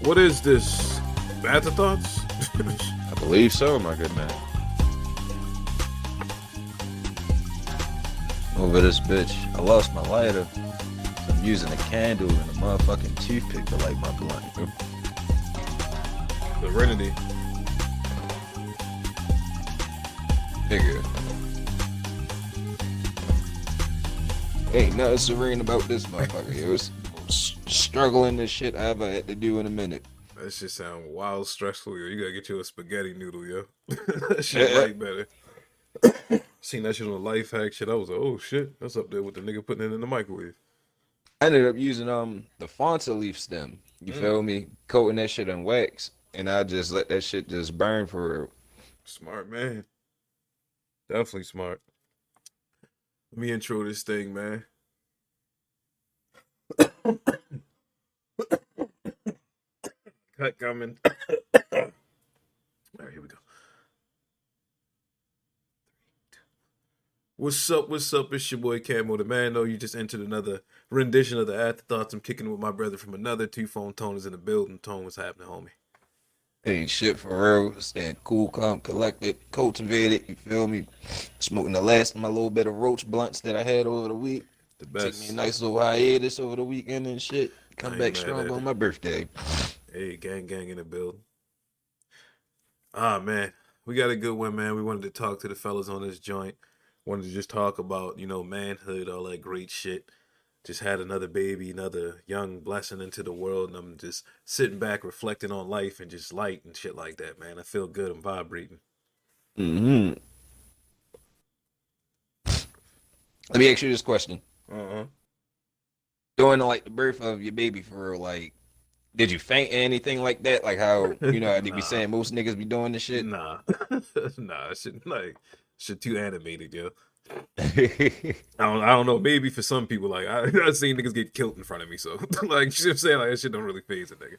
What is this? Afterthoughts? I believe so, my good man. Over this bitch. I lost my lighter. I'm using a candle and a motherfucking toothpick to light my blunt. Serenity. Nigga. Ain't nothing serene about this motherfucker. It was struggling this shit I ever had to do in a minute. That shit sound wild stressful, yo. You gotta get you a spaghetti noodle, yo. That shit right better. Seen that shit on the life hack shit. I was like, oh shit, that's up there with the nigga putting it in the microwave. I ended up using the Fanta leaf stem. You feel me? Coating that shit in wax, and I just let that shit just burn for real. Smart man. Definitely smart. Let me intro this thing, man. Cut coming. All right, here we go. What's up? What's up? It's your boy Camo the man. No, you just entered another rendition of the afterthoughts. I'm kicking it with my brother from another two-phone toners in the building. Tone, what's happening, homie? Ain't shit for real. Staying cool, calm, collected, cultivated. You feel me? Smoking the last of my little bit of roach blunts that I had over the week. The Take best. me a nice little hiatus over the weekend and shit. Come I ain't back mad strong at on it. my birthday. Hey, gang in the building. Ah, man. We got a good one, man. We wanted to talk to the fellas on this joint. Wanted to just talk about, manhood, all that great shit. Just had another baby, another young blessing into the world, and I'm just sitting back reflecting on life and just light and shit like that, man. I feel good. I'm vibrating. Mm-hmm. Let me ask you this question. Uh-huh. During like the birth of your baby, for real, like, did you faint or anything like that? Like how they be Nah. saying most niggas be doing this shit. Nah. Nah, shit too animated, yo. Yeah, I don't know. Maybe for some people, like I've seen niggas get killed in front of me, so like you know what I'm saying, like that shit don't really phase a nigga.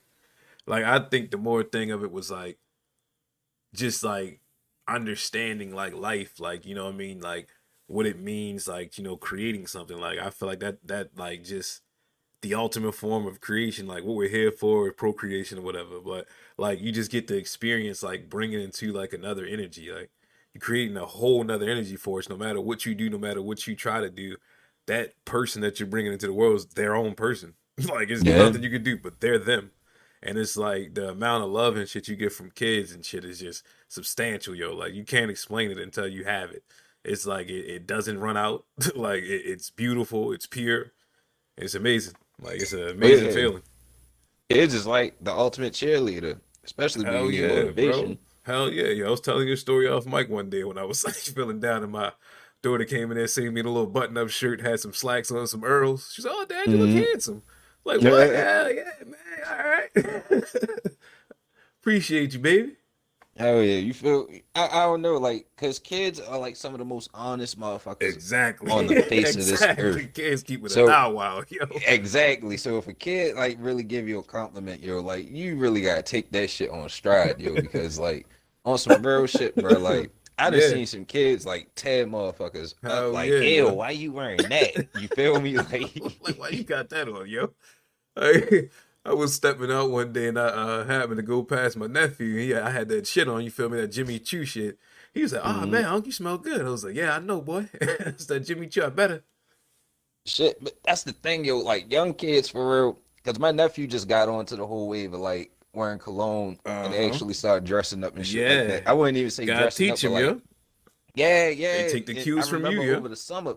Like I think the more thing of it was like just like understanding like life, like you know what I mean, like what it means, like creating something. Like I feel like that like just the ultimate form of creation, like what we're here for, procreation or whatever. But like you just get to experience like bringing into like another energy, like you're creating a whole another energy force. No matter what you do, no matter what you try to do, that person that you're bringing into the world is their own person. Like it's nothing you can do, but they're them. And it's like the amount of love and shit you get from kids and shit is just substantial, yo. Like you can't explain it until you have it. It's like it doesn't run out. Like it's beautiful, it's pure, it's amazing. Like it's an but amazing yeah, feeling. it's just like the ultimate cheerleader, especially when you Hell need yeah, bro. motivation. Hell yeah. Yo, I was telling you a story off mic one day when I was like feeling down and my daughter came in there, seeing me in a little button up shirt, had some slacks on, some Earls. She's like, oh, Dad, you look Mm-hmm. handsome. Like, what? Hell yeah, man. All right. Appreciate you, baby. Hell yeah, you feel? I don't know, like, cause kids are like some of the most honest motherfuckers on Exactly. the face of this Exactly. earth. Kids keep it a So thou wow, yo. exactly. So if a kid like really give you a compliment, yo, like you really gotta take that shit on stride, yo, because like on some real shit, bro. Like I done Yeah. seen some kids like tear motherfuckers up, Hell like, yeah, ew, yo. why you wearing that? You feel me? Like, why you Like, got that on, yo? I was stepping out one day and I happened to go past my nephew. I had that shit on, you feel me? That Jimmy Choo shit. He was like, oh mhm. man, Unc, you smell good. I was like, yeah, I know, boy. It's that Jimmy Choo, I better. Shit, but that's the thing, yo. Like young kids for real, because my nephew just got onto the whole wave of like wearing cologne and they Uh-huh. actually started dressing up and shit like Yeah. that. I wouldn't even say Gotta dressing up, teach but him, like, yo. yeah, They yeah. take the And I cues from you, remember yo. over the summer,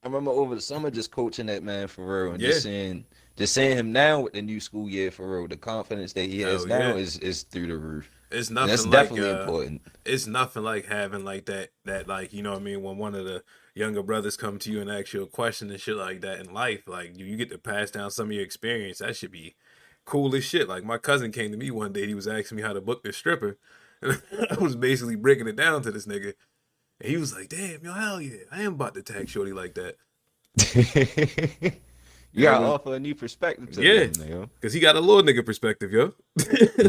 I remember over the summer just coaching that man for real and Yeah. just seeing him now with the new school year for real. The confidence that he has Hell now yeah. is through the roof, It's and that's nothing like definitely important. it's nothing like having like that like you know what I mean when one of the younger brothers come to you and ask you a question and shit like that in life, like you get to pass down some of your experience. That should be cool as shit. Like my cousin came to me one day, he was asking me how to book this stripper, and I was basically breaking it down to this nigga, and he was like, damn, yo, hell yeah, I am about to tag shorty like that. You And it gotta was offer a new perspective to yeah, them, you know. cause he got a little nigga perspective, yo.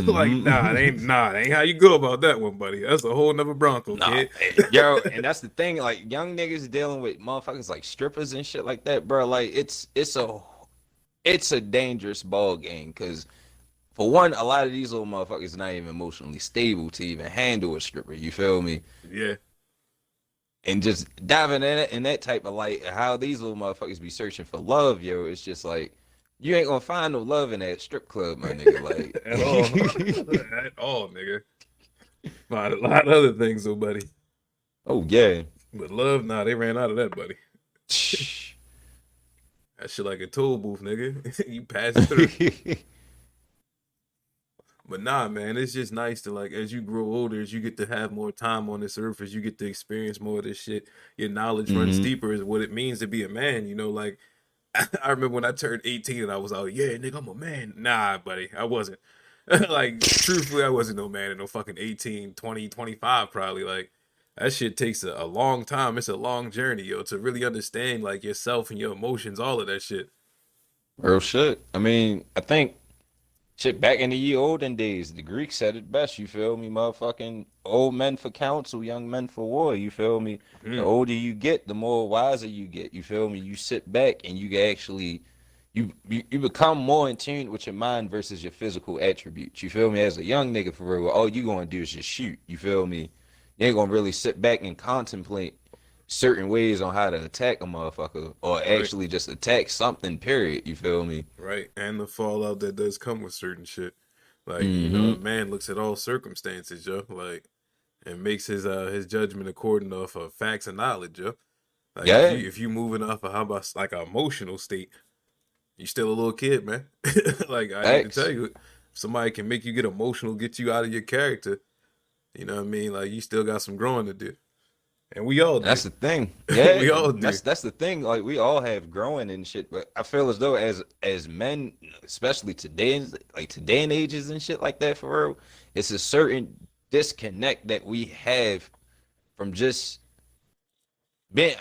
Like, Hmm. that ain't how you go about that one, buddy. That's a whole nother Bronco, Nah, kid. yo, and that's the thing. Like young niggas dealing with motherfuckers like strippers and shit like that, bro. Like it's a dangerous ball game because for one, a lot of these little motherfuckers not even emotionally stable to even handle a stripper. You feel me? Yeah. And just diving in it in that type of light, how these little motherfuckers be searching for love, yo. It's just like you ain't gonna find no love in that strip club, my nigga. Like At all. At all, nigga. Find a lot of other things though, buddy. oh yeah. But love, nah, they ran out of that, buddy. That shit like a toll booth, nigga. You pass it through. But nah, man, it's just nice to like as you grow older, as you get to have more time on this earth, as you get to experience more of this shit, your knowledge runs hmm deeper is what it means to be a man. You know, like I remember when I turned 18 and I was like, yeah, nigga, I'm a man. Nah, buddy, I wasn't. Like, truthfully, I wasn't no man at no fucking 18, 20, 25 probably. Like, that shit takes a long time. It's a long journey, yo, to really understand like yourself and your emotions, all of that shit. Real shit. I mean, I think shit back in the ye olden days, the Greeks said it best, you feel me? Motherfucking old men for counsel, young men for war, you feel me? The Mm, older you get, the more wiser you get, you feel me? You sit back and you can actually you become more in tune with your mind versus your physical attributes. You feel me? As a young nigga for real, all you gonna do is just shoot. You feel me? You ain't gonna really sit back and contemplate certain ways on how to attack a motherfucker or right, actually just attack something, period. You feel me? right. And the fallout that does come with certain shit. Like, you know, a Mm-hmm. man looks at all circumstances, yo, like, and makes his judgment according to facts and knowledge, yo. Like Yeah. if you moving off of how about like an emotional state, you still a little kid, man. Like I hate to tell X. you, if somebody can make you get emotional, get you out of your character. You know what I mean? Like you still got some growing to do, and we all That's do. the thing. Yeah, We all and do. that's the thing. Like we all have growing and shit, but I feel as though as men, especially today, like today and ages and shit like that for real, it's a certain disconnect that we have from just being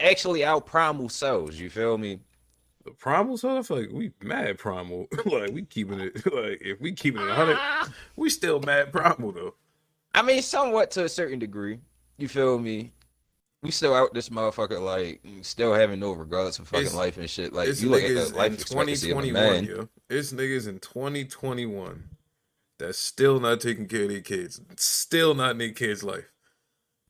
actually our primal selves. You feel me? The primal stuff, like we mad primal. Like we keeping it. Like if we keeping it 100, we still mad primal though. I mean, somewhat to a certain degree. You feel me? We still out this motherfucker, like still having no regards for fucking It's life and shit. Like it's you look at the niggas in life expectancy of a 2021, man. yo. It's niggas in 2021 that's still not taking care of their kids. Still not in their kids' life.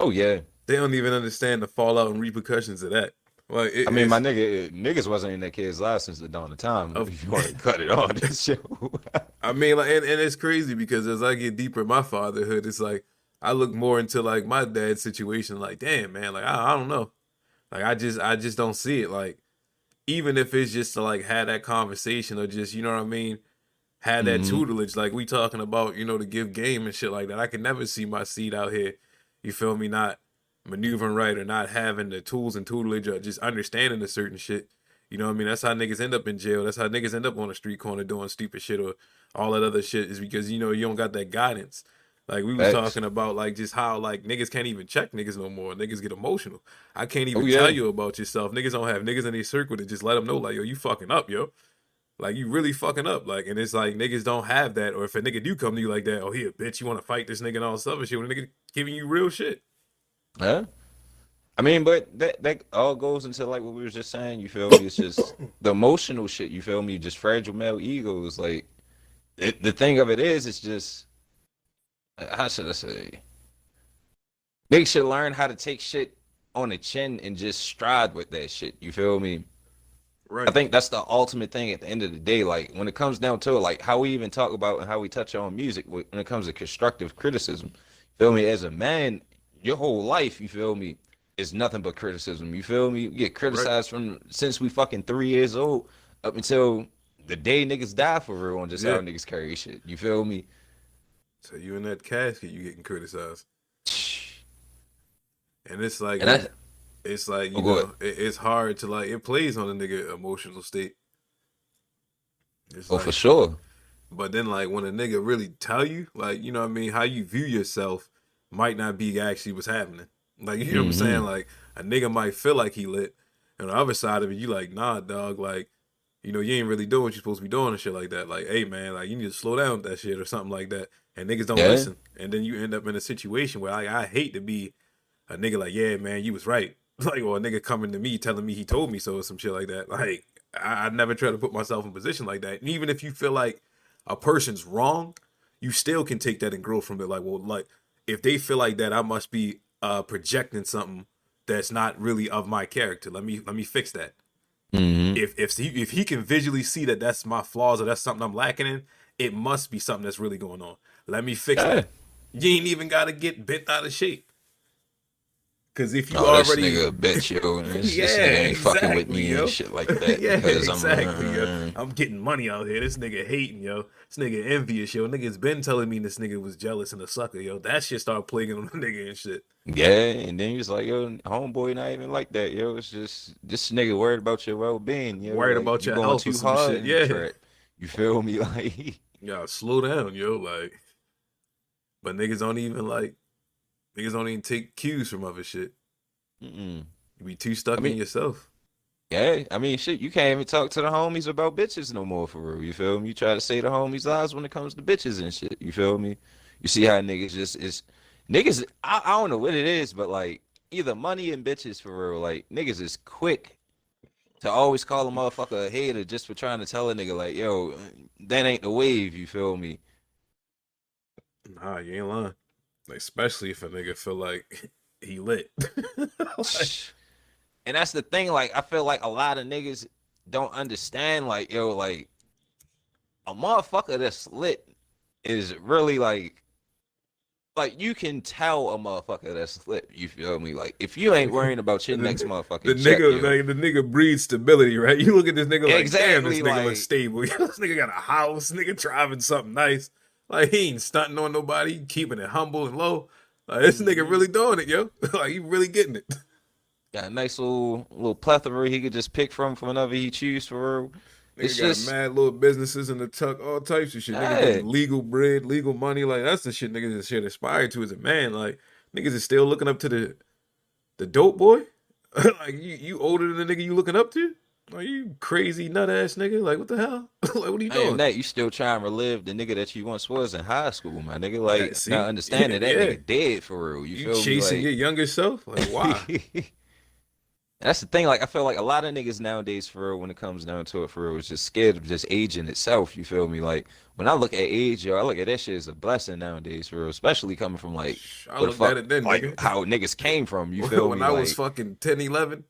Oh yeah. They don't even understand the fallout and repercussions of that. Like I mean, my it's nigga, niggas wasn't in that kid's life since the dawn of time. of If you want to cut it on this show. I mean, like, and it's crazy because as I get deeper in my fatherhood, it's like I look more into like my dad's situation. Like, damn, man, like I don't know, like I just don't see it. Like, even if it's just to like have that conversation or just you know what I mean, have that hmm tutelage. Like we talking about, you know, to give game and shit like that. I can never see my seed out here. You feel me? Not maneuvering right or not having the tools and tutelage or just understanding a certain shit. You know what I mean? That's how niggas end up in jail. That's how niggas end up on a street corner doing stupid shit or all that other shit is because you know you don't got that guidance. Like we was Facts. talking about like just how like niggas can't even check niggas no more. Niggas get emotional. I can't Oh even tell yeah. you about yourself. Niggas don't have niggas in their circle to just let them know like yo you fucking up yo. Like you really fucking up. Like and it's like niggas don't have that. Or if a nigga do come to you like that, oh he a bitch, you want to fight this nigga and all stuff and shit. When a nigga giving you real shit. Yeah. I mean, but that all goes into like what we was just saying. You feel me? It's just the emotional shit. You feel me? Just fragile male egos. Like the thing of it is, it's just how should I say? They should learn how to take shit on the chin and just stride with that shit. You feel me? I Right. think that's the ultimate thing at the end of the day. Like when it comes down to it, like how we even talk about and how we touch on music when it comes to constructive criticism. Feel me? As a man, your whole life, you feel me, is nothing but criticism. You feel me? You get Right. criticized from since we fucking 3 years old up until the day niggas die for real on just Yeah. how niggas carry shit. You feel me? So you in that casket, you getting criticized. And it's like, And I it's like, oh you go ahead. know, it's hard to like, it plays on a nigga emotional state. It's Oh for like, sure. but then like when a nigga really tell you, like, you know what I mean, how you view yourself might not be actually what's happening. Like, you know what I'm saying? hmm Like a nigga might feel like he lit. And on the other side of it, you like, nah, dog, like, you know, you ain't really doing what you're supposed to be doing and shit like that. Like, hey man, like you need to slow down with that shit or something like that. And niggas don't Yeah. listen. And then you end up in a situation where I hate to be a nigga like, yeah, man, you was right. Like, or a nigga coming to me telling me he told me so or some shit like that. Like, I never try to put myself in a position like that. And even if you feel like a person's wrong, you still can take that and grow from it. Like, well, like if they feel like that, I must be projecting something that's not really of my character. Let me fix that. Mm-hmm. If he can visually see that that's my flaws or that's something I'm lacking in, it must be something that's really going on. Let me fix Yeah. that. You ain't even got to get bent out of shape. Cause if you Oh, this already, nigga a bitch, yo. This yeah, nigga ain't fucking with exactly, me and yo, shit like that yeah, because exactly, yo. I'm. I'm getting money out here. This nigga hating, yo. This nigga envious, yo. Nigga's been telling me this nigga was jealous and a sucker, yo. That shit started plaguing on the nigga and shit. Yeah, and then he was like, yo, homeboy, not even like that, yo. It's just this nigga worried about your well being, yo. Worried Like about you your going health or too some hard shit, in the yeah. track. You feel me? Like, Yeah, slow down, yo. Like, but niggas don't even take cues from other shit. mm-mm. You be too I stuck in mean, yourself. yeah, I mean, shit, you can't even talk to the homies about bitches no more for real. You feel me? You try to say the homies lies when it comes to bitches and shit. You feel me? You see how niggas just is niggas. I don't know what it is, but like either money and bitches for real. Like niggas is quick to always call a motherfucker a hater just for trying to tell a nigga like, yo, that ain't the wave. You feel me? Nah, you ain't lying. Like, especially if a nigga feel like he lit. Like, And that's the thing. Like I feel like a lot of niggas don't understand. Like yo, like a motherfucker that's lit is really like you can tell a motherfucker that's lit. You feel me? Like if you ain't worrying about your next the motherfucking check, nigga, yo. like the nigga breeds stability, right? You look at this nigga like, damn, this Exactly. nigga looks Like stable. This nigga got a house, nigga driving something nice. Like he ain't stunting on nobody, he keeping it humble and low. Like this nigga mhm. really doing it, yo. Like he really getting it. Got a nice little plethora he could just pick from whenever he choose for real. Nigga It's got just mad little businesses in the tuck, all types of shit. Nigga yeah, getting legal bread, legal money. Like that's the shit niggas should aspire to as a man. Like niggas is still looking up to the dope boy. Like you older than the nigga you looking up to? Are you crazy nut ass nigga? Like what the hell? Like what are you I am doing? that you still trying to relive the nigga that you once was in high school, my nigga. Yeah, Like not see? understanding that Yeah. nigga dead for real. You You feel me? chasing Like your younger self? Like why? that's the thing. Like I feel like a lot of niggas nowadays, for real, when it comes down to it, for real, is just scared of just aging itself. You feel me? Like when I look at age, yo, I look at that shit as a blessing nowadays, for real, especially coming from like I where the looked at fuck, it then, like nigga. how niggas came from. You feel When me? I was Like fucking 10, 11,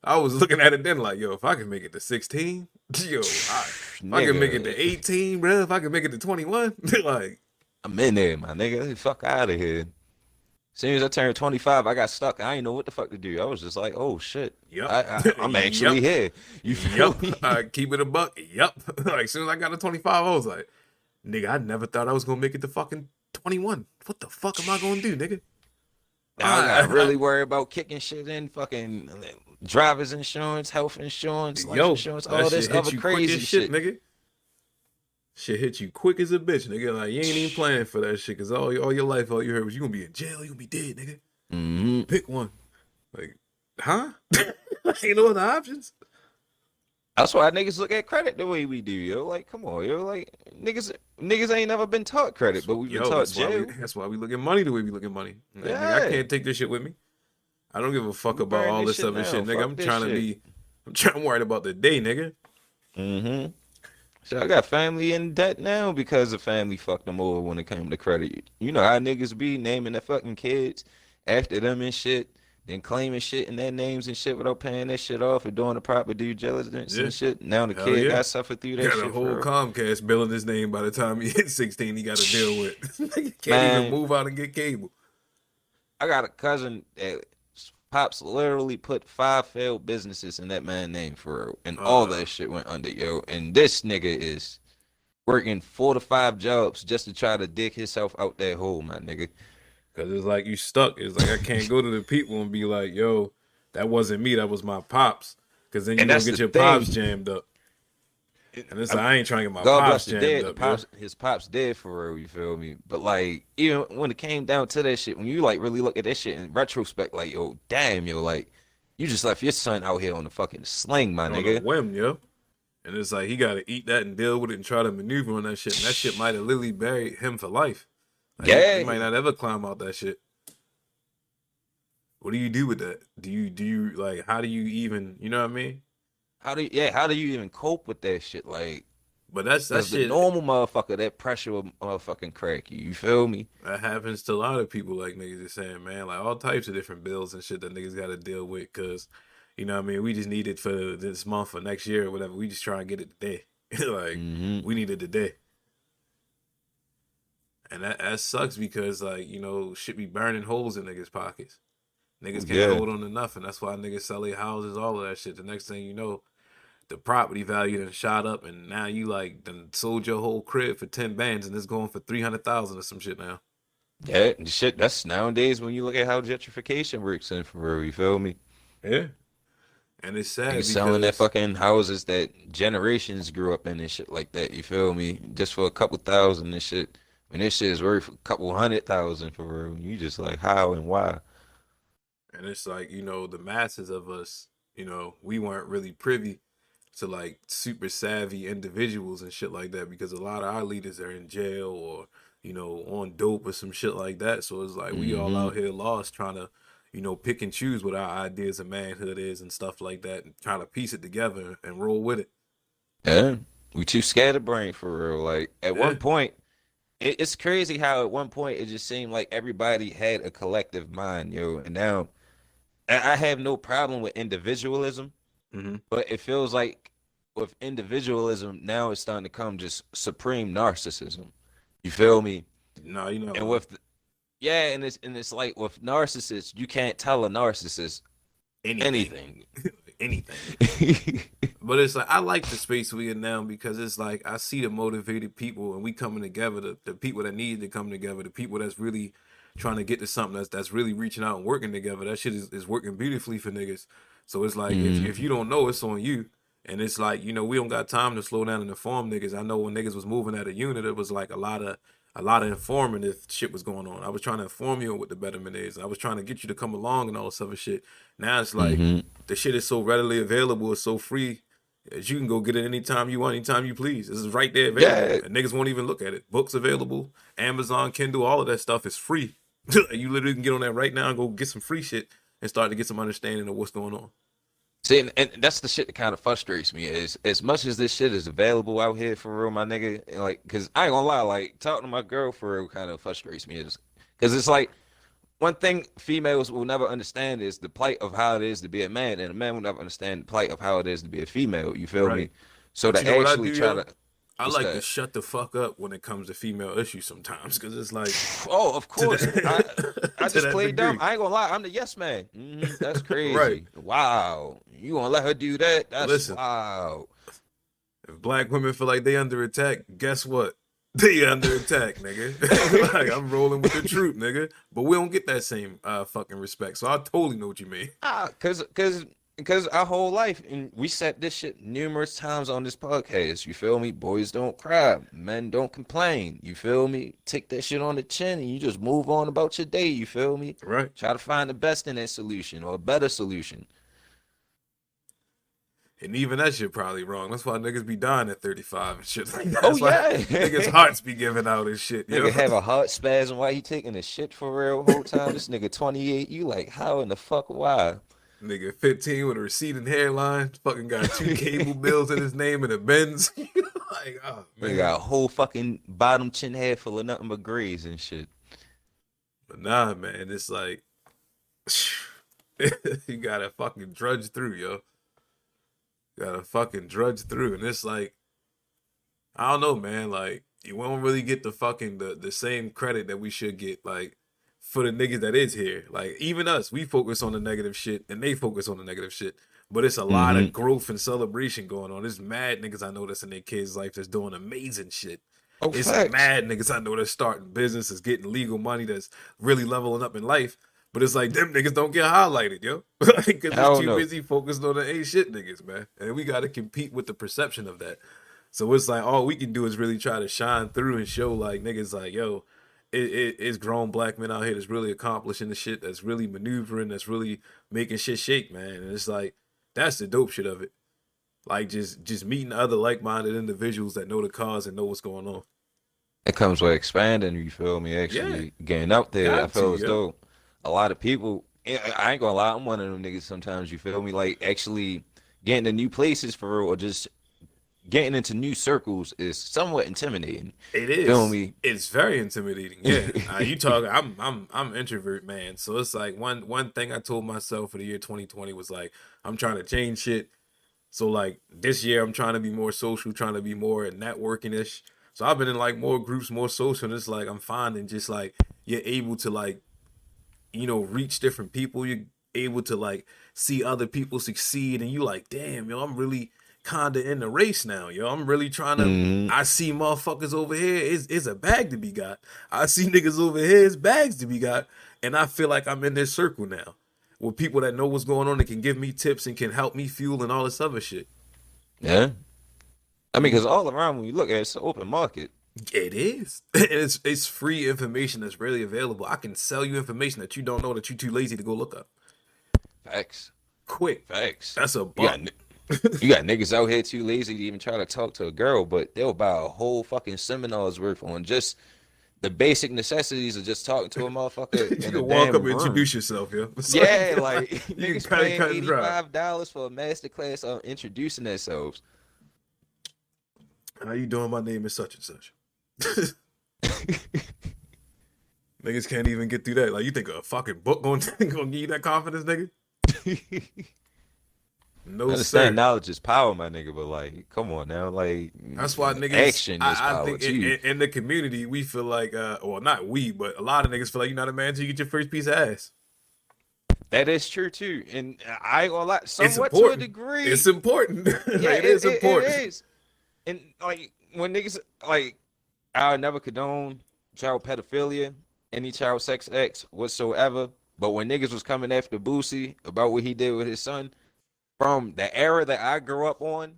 I was looking at it then like, yo, if I can make it to 16, if I can make it to nigga, 18, bro, if I can make it to 21, like, I'm in there, my nigga. Fuck out of here. As soon as I turned 25, I got stuck. I didn't know what the fuck to do. I was just like, oh shit, yep, I'm actually yep, here. You feel yep. me? Keep it a buck. Yep. Like, as soon as I got to 25, I was like, nigga, I never thought I was gonna make it to fucking 21. What the fuck am I gonna do, nigga? Now I got I, really worried about kicking shit in, fucking driver's insurance, health insurance, life yo, insurance, that all this shit hit other you quick as crazy shit, shit. nigga. Shit hit you quick as a bitch, nigga. Like, you ain't even planning for that shit, cause all your life, all you heard was you gonna be in jail, you gonna be dead, nigga. Hmm. Pick one. Like, huh? Ain't no other options. That's why niggas look at credit the way we do, yo. Like, come on, yo. Like, niggas ain't never been taught credit, but we've been Yo, taught jail. that's why we look at money the way we look at money. Like, nigga, I Yeah, can't take this shit with me. I don't give a fuck we about burn all this this shit other shit, now. nigga. Fuck this shit. I'm trying to worry about the day, nigga. Hmm. So I got family in debt now because the family fucked them over when it came to credit. You know how niggas be naming their fucking kids after them and shit, then claiming shit in their names and shit without paying that shit off or doing the proper due diligence Yeah. and shit. Now the Hell kid yeah. got suffered through that Got a shit whole for real. Comcast bill in his name by the time he hit 16, he got to deal with. Nigga can't even Man, move out and get cable. I got a cousin that pops literally put 5 failed businesses in that man's name for real, and all Uh, that shit went under, yo. And this nigga is working 4 to 5 jobs just to try to dig himself out that hole, my nigga. Cause it's like you stuck. It's like I can't go to the people and be like, yo, that wasn't me, that was my pops. Cause then you And gonna that's get the your pops thing. jammed up. And it's like I ain't trying to get my God pops bless the jammed dead. The up, yo. pops, his pops dead for real. You feel me? But like, even when it came down to that shit, when you like really look at that shit in retrospect, like, yo, damn, yo, like, you just left your son out here on the fucking sling, my On a nigga. whim, yo. And it's like he gotta eat that and deal with it and try to maneuver on that shit. And that shit might have literally buried him for life. Like he Yeah, might not ever climb out that shit. What do you do with that? Do you like how do you even, you know what I mean? how do you even cope with that shit? Like, But that's that Cause the shit normal motherfucker, that pressure will motherfucking crack you. You feel me? that happens to a lot of people. Like niggas is saying, man, like all types of different bills and shit that niggas got to deal with. Cause you know what I mean, we just need it for this month or next year or whatever. We just try and get it today. Like Hmm. we need it today. And that sucks because like, shit be burning holes in niggas' pockets. Niggas can't Yeah. hold on to nothing. That's why niggas sell their houses, all of that shit. The next thing you know, the property value done shot up, and now you like done sold your whole crib for 10 bands, and it's going for 300,000 or some shit now. Yeah, and shit. That's nowadays when you look at how gentrification works in for real. You feel me? Yeah, and it's sad Niggas selling their because fucking houses that generations grew up in and shit like that. You feel me? Just for a couple thousand and shit. When this shit is worth a couple 100,000 for real. You just like how and why? and it's like the masses of us, we weren't really privy to like super savvy individuals and shit like that because a lot of our leaders are in jail or on dope or some shit like that. So it's like we all Hmm. out here lost trying to pick and choose what our ideas of manhood is and stuff like that, and trying to piece it together and roll with it. Yeah. We too scatterbrained for real. Like at Yeah. one point, it's crazy how at one point it just seemed like everybody had a collective mind, yo. And now I have no problem with individualism, Hmm. but it feels like with individualism now it's starting to come just supreme narcissism. You feel me? No, you're not And wrong. yeah, and it's like with narcissists, you can't tell a narcissist Anything, anything. anything. But it's like I like the space we in now because it's like I see the motivated people and we coming together, the people that need to come together, the people that's really trying to get to something that's really reaching out and working together. That shit is working beautifully for niggas. So it's like if you Mm, don't know, it's on you. And it's like, we don't got time to slow down and inform niggas. I know when niggas was moving at a unit, it was like a lot of informative shit was going on. I was trying to inform you on what the betterment is. I was trying to get you to come along and all this other shit. Now it's like mm-hmm. the shit is so readily available, it's so free that you can go get it anytime you want, anytime you please. This is right there available. Yeah, And niggas won't even look at it. Books available, Amazon, Kindle, all of that stuff is free. You literally can get on that right now and go get some free shit and start to get some understanding of what's going on. see, and that's the shit that kind of frustrates me is as much as this shit is available out here for real, my nigga. Like, cause I ain't gonna lie, like talking to my girl for real kind of frustrates me, is because it's like one thing females will never understand is the plight of how it is to be a man, and a man will never understand the plight of how it is to be a female. You feel Right. me? So But you to know what I actually do, try yo? to, I what's like to that? shut the fuck up when it comes to female issues sometimes because it's like Oh, of to course. I that to just that played dumb. degree. I ain't gonna lie. I'm the yes man. That's Right. crazy. Wow. You gonna let her do that? That's Listen, wow. if black women feel like they under attack, guess what? They under attack, nigga. Like I'm rolling with the troop, nigga. But we don't get that same fucking respect. So I totally know what you mean. Because our whole life, and we said this shit numerous times on this podcast. You feel me? Boys don't cry, men don't complain. You feel me? Take that shit on the chin and you just move on about your day. You feel me? Right. Try to find the best in that solution or a better solution. And even that shit probably wrong. That's why niggas be dying at 35 and shit like that. Oh That's why yeah. niggas' hearts be giving out and shit, yo. Nigga have a heart spasm while he taking the shit for real whole time. This nigga 28. You like how in the fuck why? Nigga 15 with a receding hairline, fucking got two cable bills in his name and a Benz. Like, oh Nigga man. got a whole fucking bottom chin head full of nothing but grays and shit. But nah, man, it's like you gotta fucking drudge through, yo. Gotta fucking drudge through. And it's like, I don't know, man. Like, you won't really get the same credit that we should get, like, for the niggas that is here. Like, even us, we focus on the negative shit and they focus on the negative shit. But it's a lot of Mm-hmm. growth and celebration going on. There's mad niggas I know that's in their kids' life that's doing amazing shit. Oh, It's facts. mad niggas I know that's starting businesses, getting legal money, that's really leveling up in life. But it's like them niggas don't get highlighted, yo. Because I it's don't too know. busy focused on the ain't shit niggas, man. And we got to compete with the perception of that. So it's like all we can do is really try to shine through and show like niggas like, yo, it's grown black men out here that's really accomplishing the shit, that's really maneuvering, that's really making shit shake, man. And it's like that's the dope shit of it. Like just meeting other like minded individuals that know the cause and know what's going on. It comes with expanding, you feel me? Yeah, Actually getting out there. I got to, feel as yo. though a lot of people, I ain't gonna lie, I'm one of them niggas sometimes, you feel me? Like actually getting to new places for real, or just getting into new circles is somewhat intimidating. It Feel is. me? It's very intimidating. Yeah. You talk. I'm introvert, man. So it's like one thing I told myself for the year 2020 was like I'm trying to change shit. So like this year I'm trying to be more social, trying to be more networking ish. So I've been in like more groups, more social. And it's like I'm finding just like you're able to like reach different people. You're able to like see other people succeed, and you like, damn, yo, I'm really kind of in the race now, yo. I'm really trying to. Hmm. I see motherfuckers over here. It's a bag to be got. I see niggas over here. It's bags to be got, and I feel like I'm in this circle now with people that know what's going on and can give me tips and can help me fuel and all this other shit. Yeah. I mean, You, because all around when you look at it, it's an open market. it is. It's free information that's really available. I can sell you information that you don't know that you're too lazy to go look up. Facts. Quick. Facts. That's a You buck. got you got niggas out here too lazy to even try to talk to a girl, but they'll buy a whole fucking seminar's worth on just the basic necessities of just talking to a motherfucker You in a can walk up damn and room. introduce yourself, yo. It's Yeah, like you can niggas kind of paying cut and dry. $85 for a master class on introducing themselves. How you doing? My name is such and such. Niggas can't even get through that. Like you think a fucking book gonna give you that confidence, nigga? No Understand sir. knowledge is power, my nigga, but like, come on now, like That's why niggas. action is I power think too. in the community we feel like, well, not we, but a lot of niggas feel like you're not a man until you get your first piece of ass. That is true too, and I ain't gonna lie, It's somewhat to a important. degree. It's important. Like, Yeah, it is it important. is. And like when niggas like, I never condone child pedophilia, any child sex acts whatsoever. But when niggas was coming after Boosie about what he did with his son, from the era that I grew up on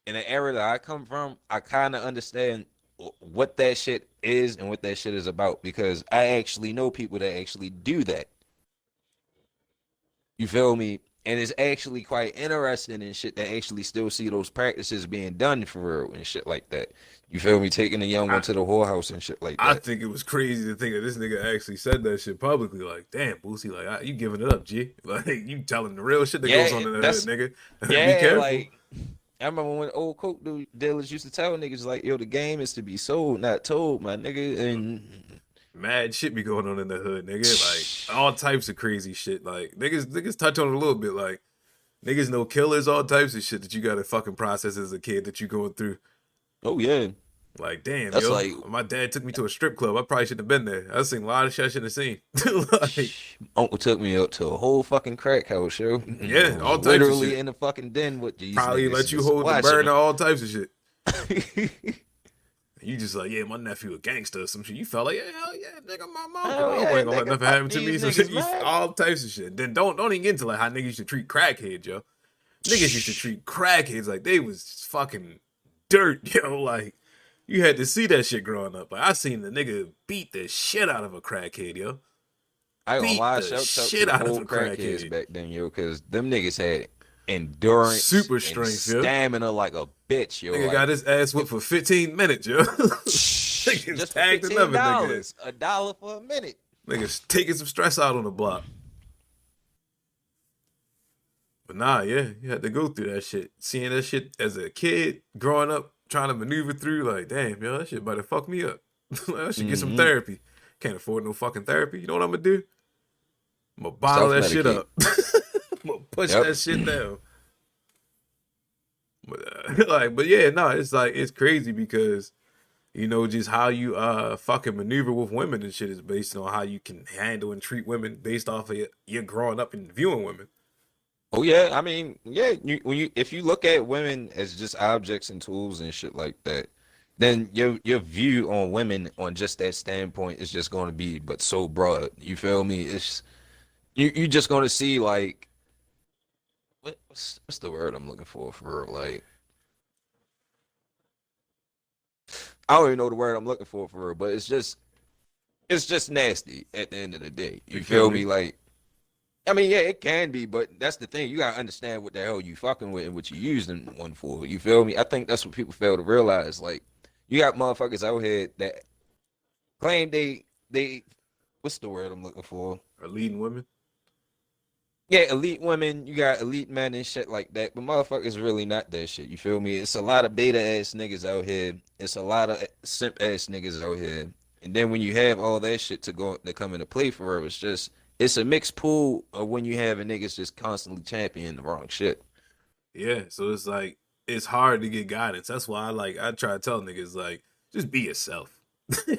and the era that I come from, I kind of understand what that shit is and what that shit is about because I actually know people that actually do that. You feel me? And it's actually quite interesting and shit that actually still see those practices being done for real and shit like that. You feel me? Taking a young one I, to the whorehouse and shit like I that. think it was crazy to think that this nigga actually said that shit publicly. Like, damn, Boosie, like, you giving it up, G. Like, you telling the real shit that goes on Yeah, in the hood, that's nigga. Be yeah, careful. like I remember when old coke dealers used to tell niggas like, yo, the game is to be sold, not told, my nigga. And Mad shit be going on in the hood, nigga. Like, all types of crazy shit. Like, niggas touch on it a little bit. Like, niggas know killers, all types of shit that you gotta fucking process as a kid that you going through. oh yeah, Like, damn, that's yo, like my dad took me to a strip club. I probably shouldn't have been there. I seen a lot of shit I shouldn't have seen. Like, uncle took me up to a whole fucking crack house, yo. And I yeah, was all types of literally shit. in the fucking den with these Probably niggas let you just hold the watching burner, them. all types of shit. You just like, yeah, my nephew a gangster or some shit. You felt like, yeah, hell yeah, nigga, my uncle. Oh I yeah, ain't gonna let nigga, nothing fuck happen to me. these Some shit, niggas, man. all types of shit. Then don't even get into like how niggas used to treat crackheads, yo. Niggas used to treat crackheads like they was fucking dirt, yo. Like you had to see that shit growing up. Like I seen the nigga beat the shit out of a crackhead, yo. I ain't gonna Beat lie, the shouts out to shit the out of old a crackheads crackhead. back then, yo, because them niggas had endurance Super and strength, yo. stamina like a bitch, yo. Nigga got Like his ass whipped for 15 minutes, yo. Niggas just for tagged another nigga. $15, $1 for a minute. Niggas taking some stress out on the block. But nah, yeah, you had to go through that shit. Seeing that shit as a kid, growing up, trying to maneuver through, like, damn, yo, that shit about to fuck me up. I should get some Hmm. therapy. Can't afford no fucking therapy. You know what I'm gonna do? I'm gonna bottle Self that shit medicate. up. I'm gonna push Yep. that shit down. But yeah, no, it's like it's crazy because just how you fucking maneuver with women and shit is based on how you can handle and treat women based off of your growing up and viewing women. Oh yeah, I mean, yeah, if you look at women as just objects and tools and shit like that, then your view on women on just that standpoint is just going to be but so broad. You feel me? It's you just going to see like what's the word I'm looking for real? Like I don't even know the word I'm looking for real, but it's just nasty at the end of the day. You It can feel be. me? Like I mean, yeah, it can be, but that's the thing. You gotta understand what the hell you fucking with and what you using one for. You feel me? I think that's what people fail to realize. Like, you got motherfuckers out here that claim they what's the word I'm looking for? Are leading women. Yeah, elite women, you got elite men and shit like that, but motherfuckers really not that shit. You feel me? It's a lot of beta ass niggas out here. It's a lot of simp ass niggas out here. And then when you have all that shit to come into play for her, it's a mixed pool of when you have a niggas just constantly championing the wrong shit. Yeah, so it's like it's hard to get guidance. That's why I try to tell niggas like just be yourself.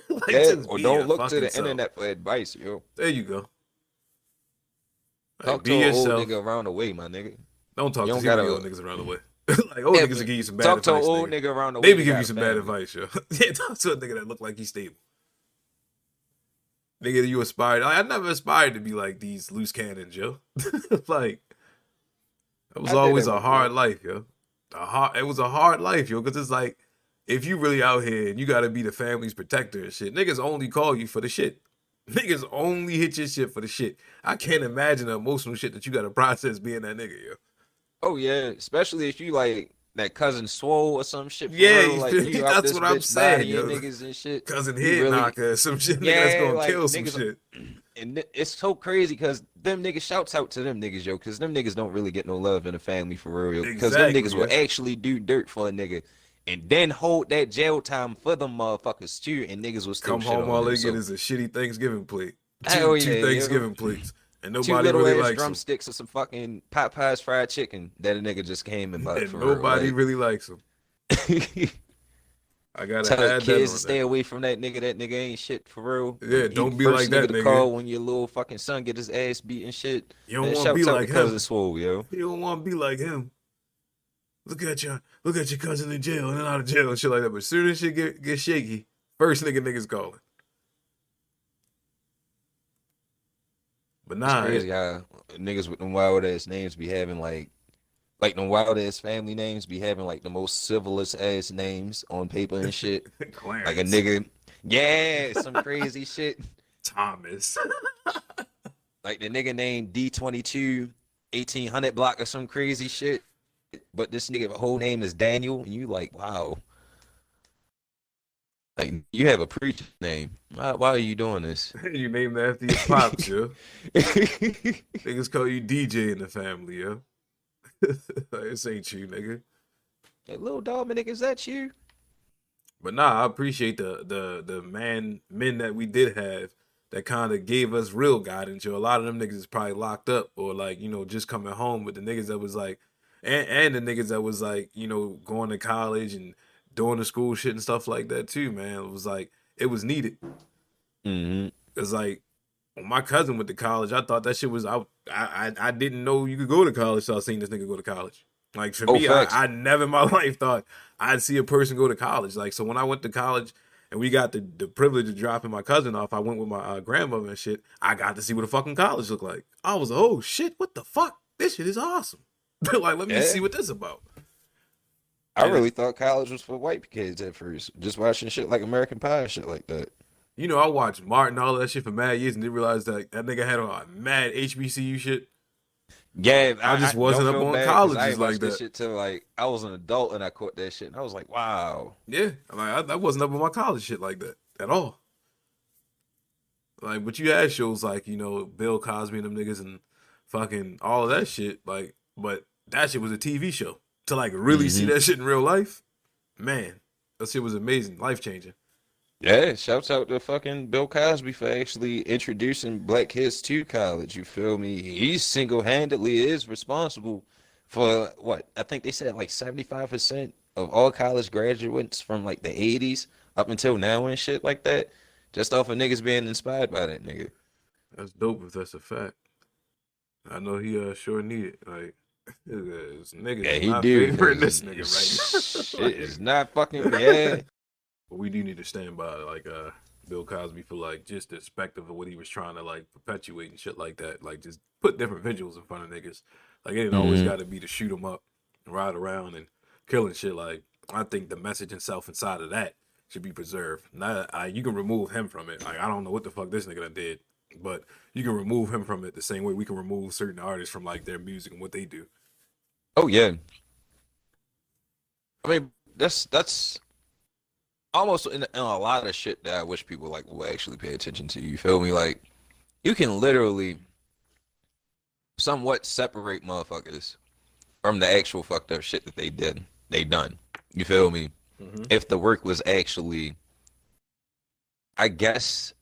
Like Yeah, just or be your don't look to fucking the self. internet for advice, yo. There you go. Like Talk to be an old yourself. nigga around the way, my nigga. Don't talk You to don't too many gotta. old niggas around the way. Like old Yeah, niggas will but give you some bad talk to an advice, old nigga. nigga around the way They be that give got you a some bad family. advice, yo. Yeah, talk to a nigga that look like he's stable. Nigga, you aspired. I never aspired to be like these loose cannons, yo. Like it was I did always at a one hard point. life, yo. It was a hard life, yo, because it's like if you really out here and you gotta be the family's protector and shit, niggas only call you for the shit. Niggas only hit your shit for the shit. I can't imagine the emotional shit that you gotta process being that nigga, yo. Oh yeah, especially if you like that cousin swole or some shit for Yeah, real. you Like feel me? you out That's this what I'm bitch saying, bodying yo. niggas and shit. Cousin You head really, knocker, some shit nigga that's yeah, gonna like kill some niggas. shit. And it's so crazy because them niggas shouts out to them niggas, yo, because them niggas don't really get no love in the family for real. Because them Exactly, niggas will yo. actually do dirt for a nigga and then hold that jail time for them motherfuckers too, and niggas will still Come shit home, on all them. they get So is a shitty Thanksgiving plate. hell Two yeah, yo. Thanksgiving plates. And Two nobody little really ass likes them. drumsticks of some fucking Popeyes fried chicken that a nigga just came and bought And for real. nobody Like really likes them. I gotta tell add that kids to on stay there. away from that nigga. That nigga ain't shit for real. Yeah, He the don't be first like nigga that to nigga. call when your little fucking son get his ass beat and shit. You don't Man, want to be shouts out to like cousin him. Swole, yo. You don't want to be like him. Look at your cousin in jail and then out of jail and shit like that. But as soon as shit get shaky, first niggas calling. But It's nah, crazy how niggas with them wild ass names be having like them wild ass family names be having like the most civilest ass names on paper and shit. Like a Clarence, nigga, yeah, some crazy shit. Thomas. Like the nigga named D22 1800 block or some crazy shit. But this nigga whole name is Daniel, and you like, wow. Like you have a preacher name. Why are you doing this? You named after your pops, yo. Niggas call you DJ in the family, yo. This ain't you, nigga. Hey, little Dominic, is that you? But nah, I appreciate the men that we did have that kind of gave us real guidance. Yo, a lot of them niggas is probably locked up or like just coming home. But the niggas that was like, and the niggas that was like going to college and doing the school shit and stuff like that too, man. It was like it was needed. Mm-hmm. It's like when my cousin went to college, I thought that shit was out. I didn't know you could go to college, so I seen this nigga go to college. Like for Oh, me, facts. I never in my life thought I'd see a person go to college. Like so when I went to college and we got the privilege of dropping my cousin off, I went with my grandmother and shit. I got to see what a fucking college looked like. I was oh shit, what the fuck? This shit is awesome. Like let me Yeah. see what this about. I And really thought college was for white kids at first. Just watching shit like American Pie and shit like that. I watched Martin all that shit for mad years and didn't realize that nigga had on mad HBCU shit. Yeah, I just don't wasn't up feel on bad because I colleges ain't like watched this that. shit till like I was an adult and I caught that shit and I was like, wow. Yeah, like I wasn't up on my college shit like that at all. Like, but you had shows like Bill Cosby and them niggas and fucking all of that shit. Like, but that shit was a TV show. To like really see Mm-hmm. that shit in real life, man, that shit was amazing, life changing. Yeah, shouts out to fucking Bill Cosby for actually introducing black kids to college. You feel me? He single-handedly is responsible for what? I think they said like 75% of all college graduates from like the 80s up until now and shit like that. Just off of niggas being inspired by that nigga. That's dope if that's a fact. I know he sure need it. Like, this nigga Yeah, is he not do favoring because this nigga right shit now. is not fucking yeah. But we do need to stand by like Bill Cosby for like just the perspective of what he was trying to like perpetuate and shit like that. Like just put different visuals in front of niggas. Like it ain't always Hmm. got to be to shoot them up, and ride around and killing shit. Like I think the message itself inside of that should be preserved. Now you can remove him from it. Like I don't know what the fuck this nigga done did, but you can remove him from it the same way we can remove certain artists from like their music and what they do. Oh yeah. I mean, that's almost in a lot of shit that I wish people like will actually pay attention to. You feel me? Like you can literally somewhat separate motherfuckers from the actual fucked up shit that they done. You feel me? Hmm. If the work was actually, I guess,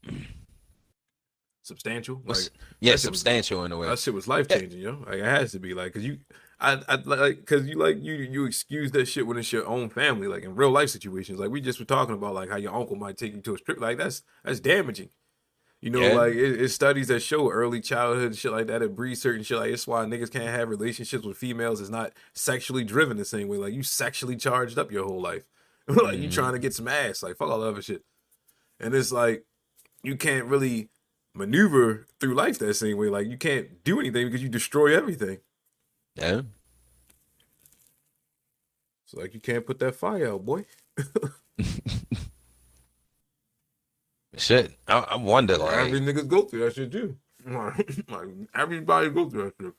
Substantial, like what's yeah, that shit was substantial in a way. that shit was life Yeah, changing, yo. Like it has to be, like, cause you, I like, cause you excuse that shit when it's your own family, like in real life situations. Like we just were talking about, like how your uncle might take you to a strip, like that's damaging. You know, yeah, like it's studies that show early childhood and shit like that. It breeds certain shit. Like it's why niggas can't have relationships with females. It's not sexually driven the same way. Like you sexually charged up your whole life. Like you mm-hmm. trying to get some ass. Like fuck all the other shit. And it's like you can't really maneuver through life that same way. Like you can't do anything because you destroy everything. Yeah. So like you can't put that fire out, boy. Shit, I wonder Every like, niggas go through that shit too. Like everybody go through that shit.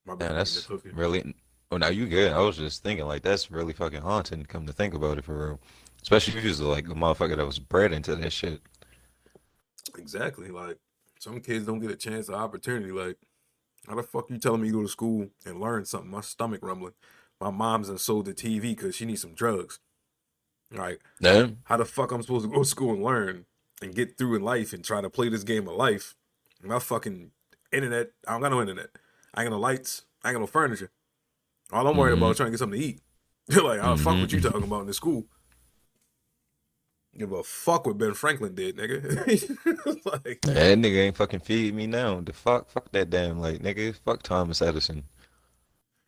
My yeah, bad, eating the that's cookie. really. Oh, now you good. I was just thinking like that's really fucking haunting. Come to think about it for real, especially if you was like a motherfucker that was bred into that shit. Exactly. Like some kids don't get a chance or opportunity. Like how the fuck you telling me to go to school and learn something? My stomach rumbling. My mom's done sold the TV because she needs some drugs. Like Yeah. how the fuck I'm supposed to go to school and learn and get through in life and try to play this game of life? My fucking internet. I don't got no internet. I ain't got no lights. I ain't got no furniture. All I'm worried about Mm-hmm. is trying to get something to eat. Like how the fuck what you Mm-hmm. talking about in the school? Give a fuck what Ben Franklin did, nigga. Like, That nigga ain't fucking feed me now. The fuck that damn like nigga. Fuck Thomas Edison.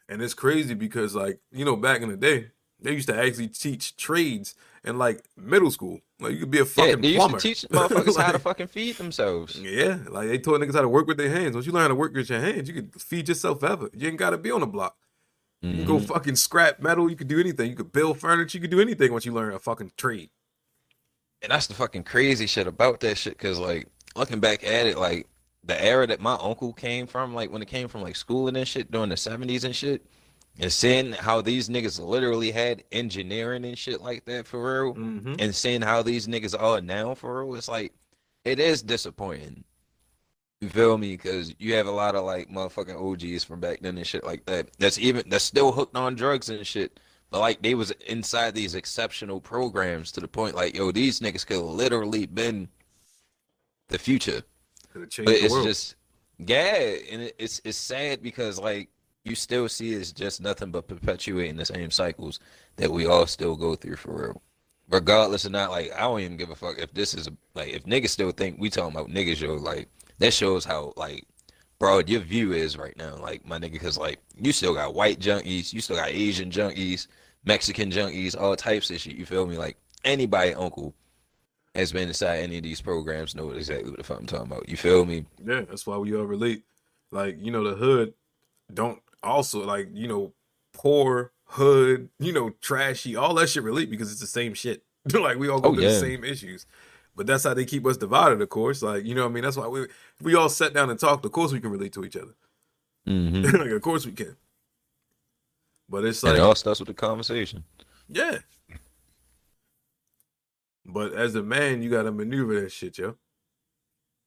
and it's crazy because like back in the day, they used to actually teach trades in like middle school. Like you could be a Yeah, fucking they used to plumber. teach motherfuckers how to Like fucking feed themselves. yeah, like they taught niggas how to work with their hands. Once you learn how to work with your hands, you can feed yourself ever. You ain't gotta be on the block. You can go Mm-hmm. fucking scrap metal. You could do anything. You could build furniture. You could do anything once you learn a fucking trade. And that's the fucking crazy shit about that shit, cause like looking back at it, like the era that my uncle came from, like when it came from like schooling and shit during the 70s and shit, and seeing how these niggas literally had engineering and shit like that for real, Mm-hmm. and seeing how these niggas are now for real, it's like it is disappointing. You feel me? Because you have a lot of like motherfucking OGs from back then and shit like that. That's still hooked on drugs and shit. But like they was inside these exceptional programs to the point like, yo, these niggas could literally been the future. Could have But changed the it's world. just yeah, and it's sad because like you still see it's just nothing but perpetuating the same cycles that we all still go through for real. Regardless of not like I don't even give a fuck if this is like if niggas still think we talking about niggas yo like that shows how like broad your view is right now like my nigga because like you still got white junkies, you still got Asian junkies, Mexican junkies, all types of shit. You feel me? Like anybody uncle has been inside any of these programs know exactly what the fuck I'm talking about. You feel me? Yeah, that's why we all relate. Like the hood don't also like poor hood, trashy, all that shit relate because it's the same shit. Like we all go Oh through the yeah. same issues. But that's how they keep us divided, of course. Like, you know what I mean? That's why we all sat down and talked, of course we can relate to each other. Mm-hmm. Like of course we can. But it's And it like, all starts with the conversation. yeah. But as a man, you gotta maneuver that shit, yo.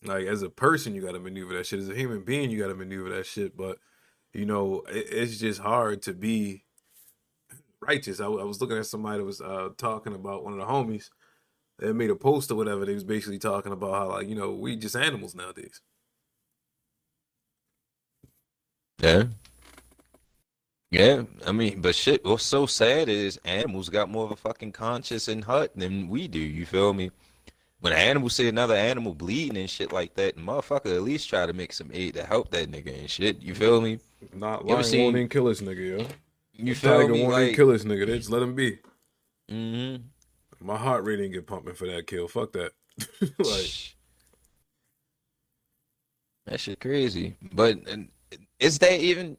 Like as a person, you gotta maneuver that shit. As a human being, you gotta maneuver that shit. But it's just hard to be righteous. I was looking at somebody that was talking about one of the homies. They made a post or whatever. They was basically talking about how like we just animals nowadays. Yeah. Yeah, I mean, but shit, what's so sad is animals got more of a fucking conscience and heart than we do. You feel me? When an animal see another animal bleeding and shit like that, motherfucker at least try to make some aid to help that nigga and shit. You feel me? Not You ever lion won't seen? even kill this nigga, yo. You A feel tiger me? won't even Like, kill this nigga. They just let him be. mm-hmm. My heart rate ain't get pumping for that kill. Fuck that. Like, That shit crazy. But and is that even?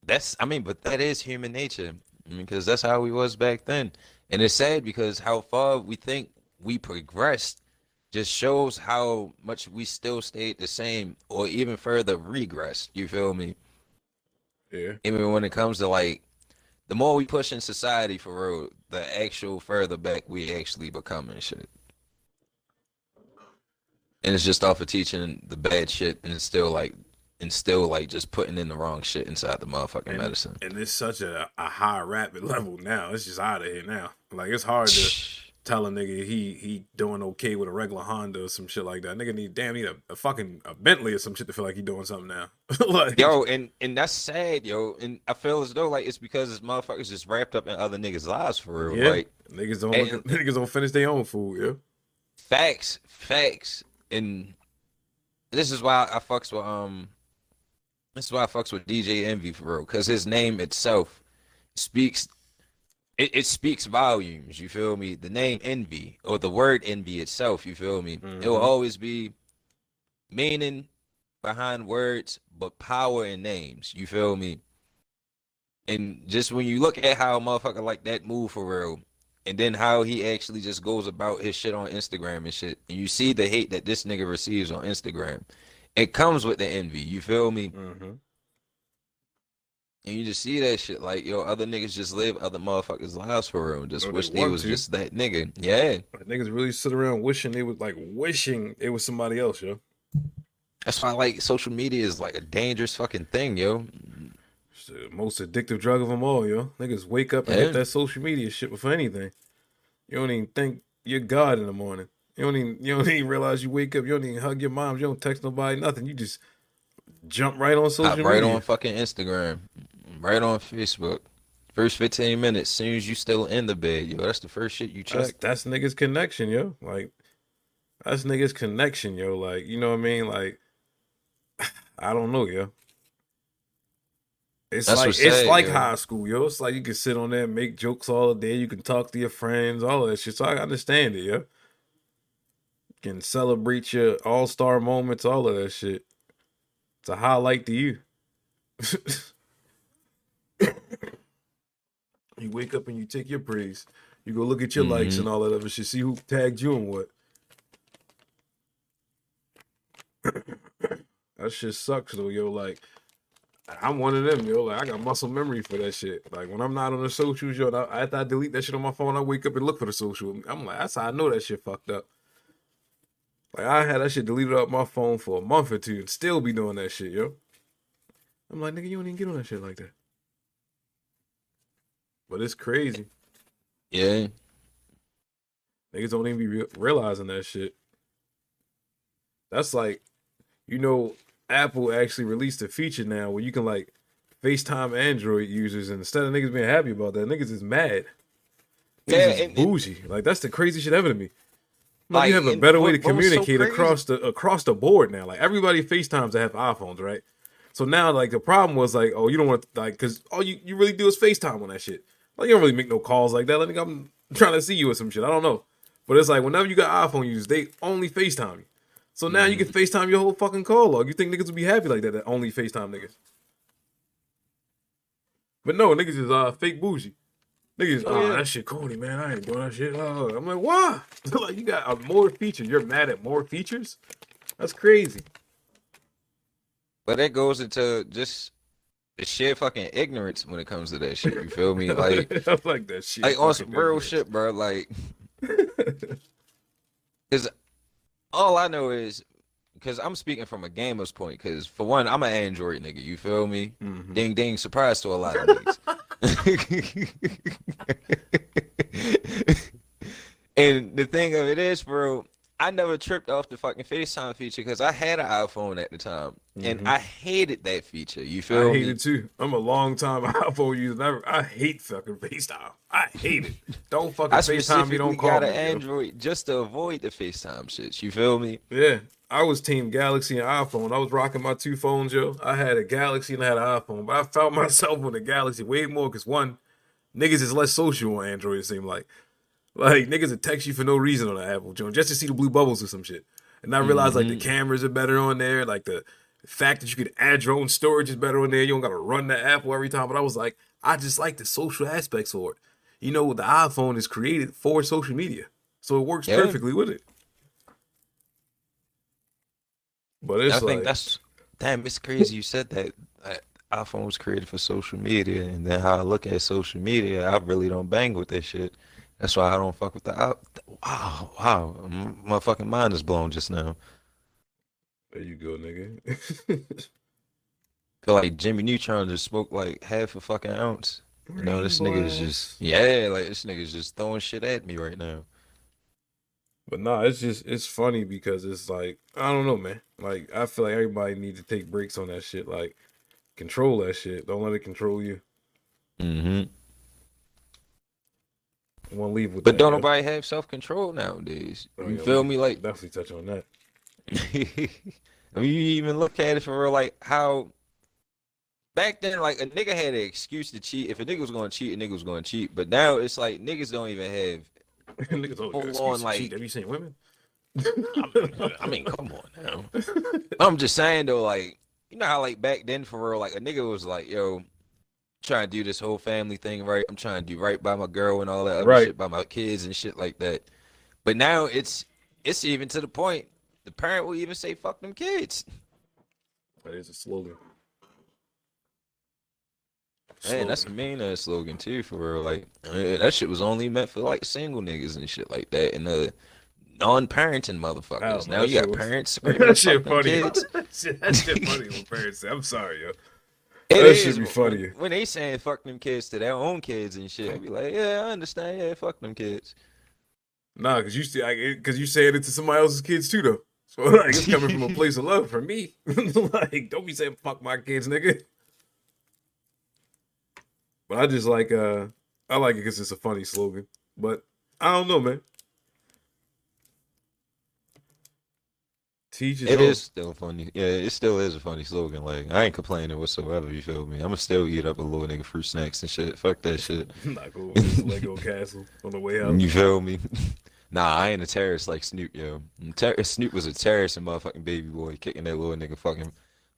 That's I mean, but that is human nature. I mean, because that's how we was back then, and it's sad because how far we think we progressed just shows how much we still stayed the same or even further regressed. You feel me? yeah. Even when it comes to like the more we push in society for real, the actual further back we actually become and shit. And it's just off of teaching the bad shit, and still like just putting in the wrong shit inside the motherfucking and medicine. and it's such a high rapid level now. It's just out of here now. Like it's hard to tell a nigga he doing okay with a regular Honda or some shit like that. Nigga need a fucking a Bentley or some shit to feel like he doing something now. Like Yo, and that's sad, yo. And I feel as though like it's because this motherfuckers just wrapped up in other niggas' lives for real. yeah, Like, niggas don't look and niggas don't finish their own food. Yeah, facts. And this is why I fucks with this is why I fucks with DJ Envy for real, because his name itself speaks it speaks volumes, you feel me? The name envy or the word envy itself, you feel me? It will mm-hmm. always be meaning behind words, but power in names, you feel me? And just when you look at how a motherfucker like that move for real, and then how he actually just goes about his shit on Instagram and shit, and you see the hate that this nigga receives on Instagram, it comes with the envy, you feel me? Mm-hmm. And you just see that shit like, yo, other niggas just live other motherfuckers' lives for real. Just Or they wish they want was to. just that nigga. Yeah. Like, niggas really sit around wishing it was somebody else, yo. That's why like social media is like a dangerous fucking thing, yo. It's the most addictive drug of them all, yo. Niggas wake up and hit Yeah. that social media shit before anything. You don't even think you're God in the morning. You don't even realize you wake up. You don't even hug your moms. You don't text nobody, nothing. You just jump right on Hop social right on media. fucking Instagram. Right on Facebook. First 15 minutes, soon as you still in the bed, yo, that's the first shit you That's check. that's niggas connection, yo. Like that's niggas connection, yo. Like you know what I mean? Like I don't know, yo. It's That's like what's it's sad, like yo. high school, yo. It's like you can sit on there, and make jokes all day. You can talk to your friends, all of that shit. So I understand it, yo. You can celebrate your all-star moments, all of that shit. It's a highlight to you. You wake up and you take your praise. You go look at your likes Mm-hmm. and all that other shit. See who tagged you and what. That shit sucks though, yo. Like I'm one of them, yo. Like I got muscle memory for that shit. Like when I'm not on the socials, yo, after I delete that shit on my phone, I wake up and look for the social. I'm like, that's how I know that shit fucked up. Like I had that shit deleted off my phone for a month or two and still be doing that shit, yo. I'm like, nigga, you don't even get on that shit like that. But it's crazy. Yeah. Niggas don't even be realizing that shit. That's like, you know, Apple actually released a feature now where you can like FaceTime Android users, and instead of niggas being happy about that, niggas is mad. Niggas Yeah, is and bougie. Like that's the crazy shit ever to me. Like you like have a and better way to what was so communicate crazy? across the board now. Like everybody FaceTimes that have iPhones, right? So now like the problem was like, oh, you don't want to like because all you really do is FaceTime on that shit. Like you don't really make no calls like that. Like I'm trying to see you or some shit. I don't know. But it's like whenever you got iPhone users, they only FaceTime you. So now you can Mhm. FaceTime your whole fucking call log. You think niggas would be happy like that only FaceTime niggas. But no, niggas is fake bougie. Niggas, Oh yeah. that shit corny, man. I ain't doing that shit. I'm like, why? Like you got more features. You're mad at more features? That's crazy. But that goes into just the sheer fucking ignorance when it comes to that shit. You feel me? I like that shit. Like on Fucking some real ignorance. shit, bro. Like, cause all I know is, cause I'm speaking from a gamer's point. Cause for one, I'm an Android nigga. You feel me? hmm Ding ding, surprise to a lot of niggas. And the thing of it is, bro, I never tripped off the fucking FaceTime feature because I had an iPhone at the time, and hmm I hated that feature. You I feel hate me? it too. I'm a long time iPhone user. I hate fucking FaceTime. I hate it. Don't fucking I FaceTime me. Don't specifically call got an me, yo. Android just to avoid the FaceTime shits. You feel me? Yeah. I was team Galaxy and iPhone. I was rocking my two phones, yo. I had a Galaxy and I had an iPhone, but I found myself on the Galaxy way more because one, niggas is less social on Android, it seemed like. Like niggas would text you for no reason on the Apple joint just to see the blue bubbles or some shit. And I realized like the Hmm. cameras are better on there, like the fact that you could add your own storage is better on there. You don't gotta run the Apple every time. But I was like, I just like the social aspects for it. You know, the iPhone is created for social media, so it works Yeah, perfectly with it. But I it's think like, that's damn. It's crazy you said that. iPhone was created for social media, and then how I look at social media, I really don't bang with that shit. That's why I don't fuck with the. Wow, wow, my fucking mind is blown just now. There you go, nigga. Feel like Jimmy Neutron just smoked like half a fucking ounce. You know, this nigga Rainbow is just ass. yeah, like this nigga is just throwing shit at me right now. But nah, it's funny because it's like I don't know, man. Like I feel like everybody needs to take breaks on that shit. Like control that shit. Don't let it control you. Hmm. I want to leave with But that, don't yo. nobody have self control nowadays. Oh You yeah, we feel could me? Like, definitely touch on that. I mean, you even look at it for real, like how back then, like a nigga had an excuse to cheat. If a nigga was going to cheat, a nigga was going to cheat. But now it's like niggas don't even have Niggas always got an full excuse on to cheat. Have like. you seen women? I mean, come on now. I'm just saying though, like you know how like back then for real, like a nigga was like, yo, trying to do this whole family thing right. I'm trying to do right by my girl and all that other Right. shit by my kids and shit like that. But now it's even to the point the parent will even say fuck them kids. That is a slogan. Man, that's Slogan. a mean ass slogan too for real. Like that shit was only meant for like single niggas and shit like that and non-parenting I don't motherfuckers. know. Now That you shit got was parents screaming that fuck shit them funny. kids. That shit funny when parents say, I'm sorry, yo. It That should is be when funny. when they saying fuck them kids to their own kids and shit. I be like, yeah, I understand. Yeah, fuck them kids. Nah, cause you see, cause you saying it to somebody else's kids too, though. So like, it's coming from a place of love for me. Like, don't be saying fuck my kids, nigga. But I just like, I like it because it's a funny slogan. But I don't know, man. Teach his It own. is still funny. Yeah, it still is a funny slogan. Like I ain't complaining whatsoever. You feel me? I'ma still eat up a little nigga fruit snacks and shit. Fuck that shit. Knock over his Lego castle on the way out. You feel me? Nah, I ain't a terrorist like Snoop, yo. Snoop was a terrorist and motherfucking baby boy kicking that little nigga fucking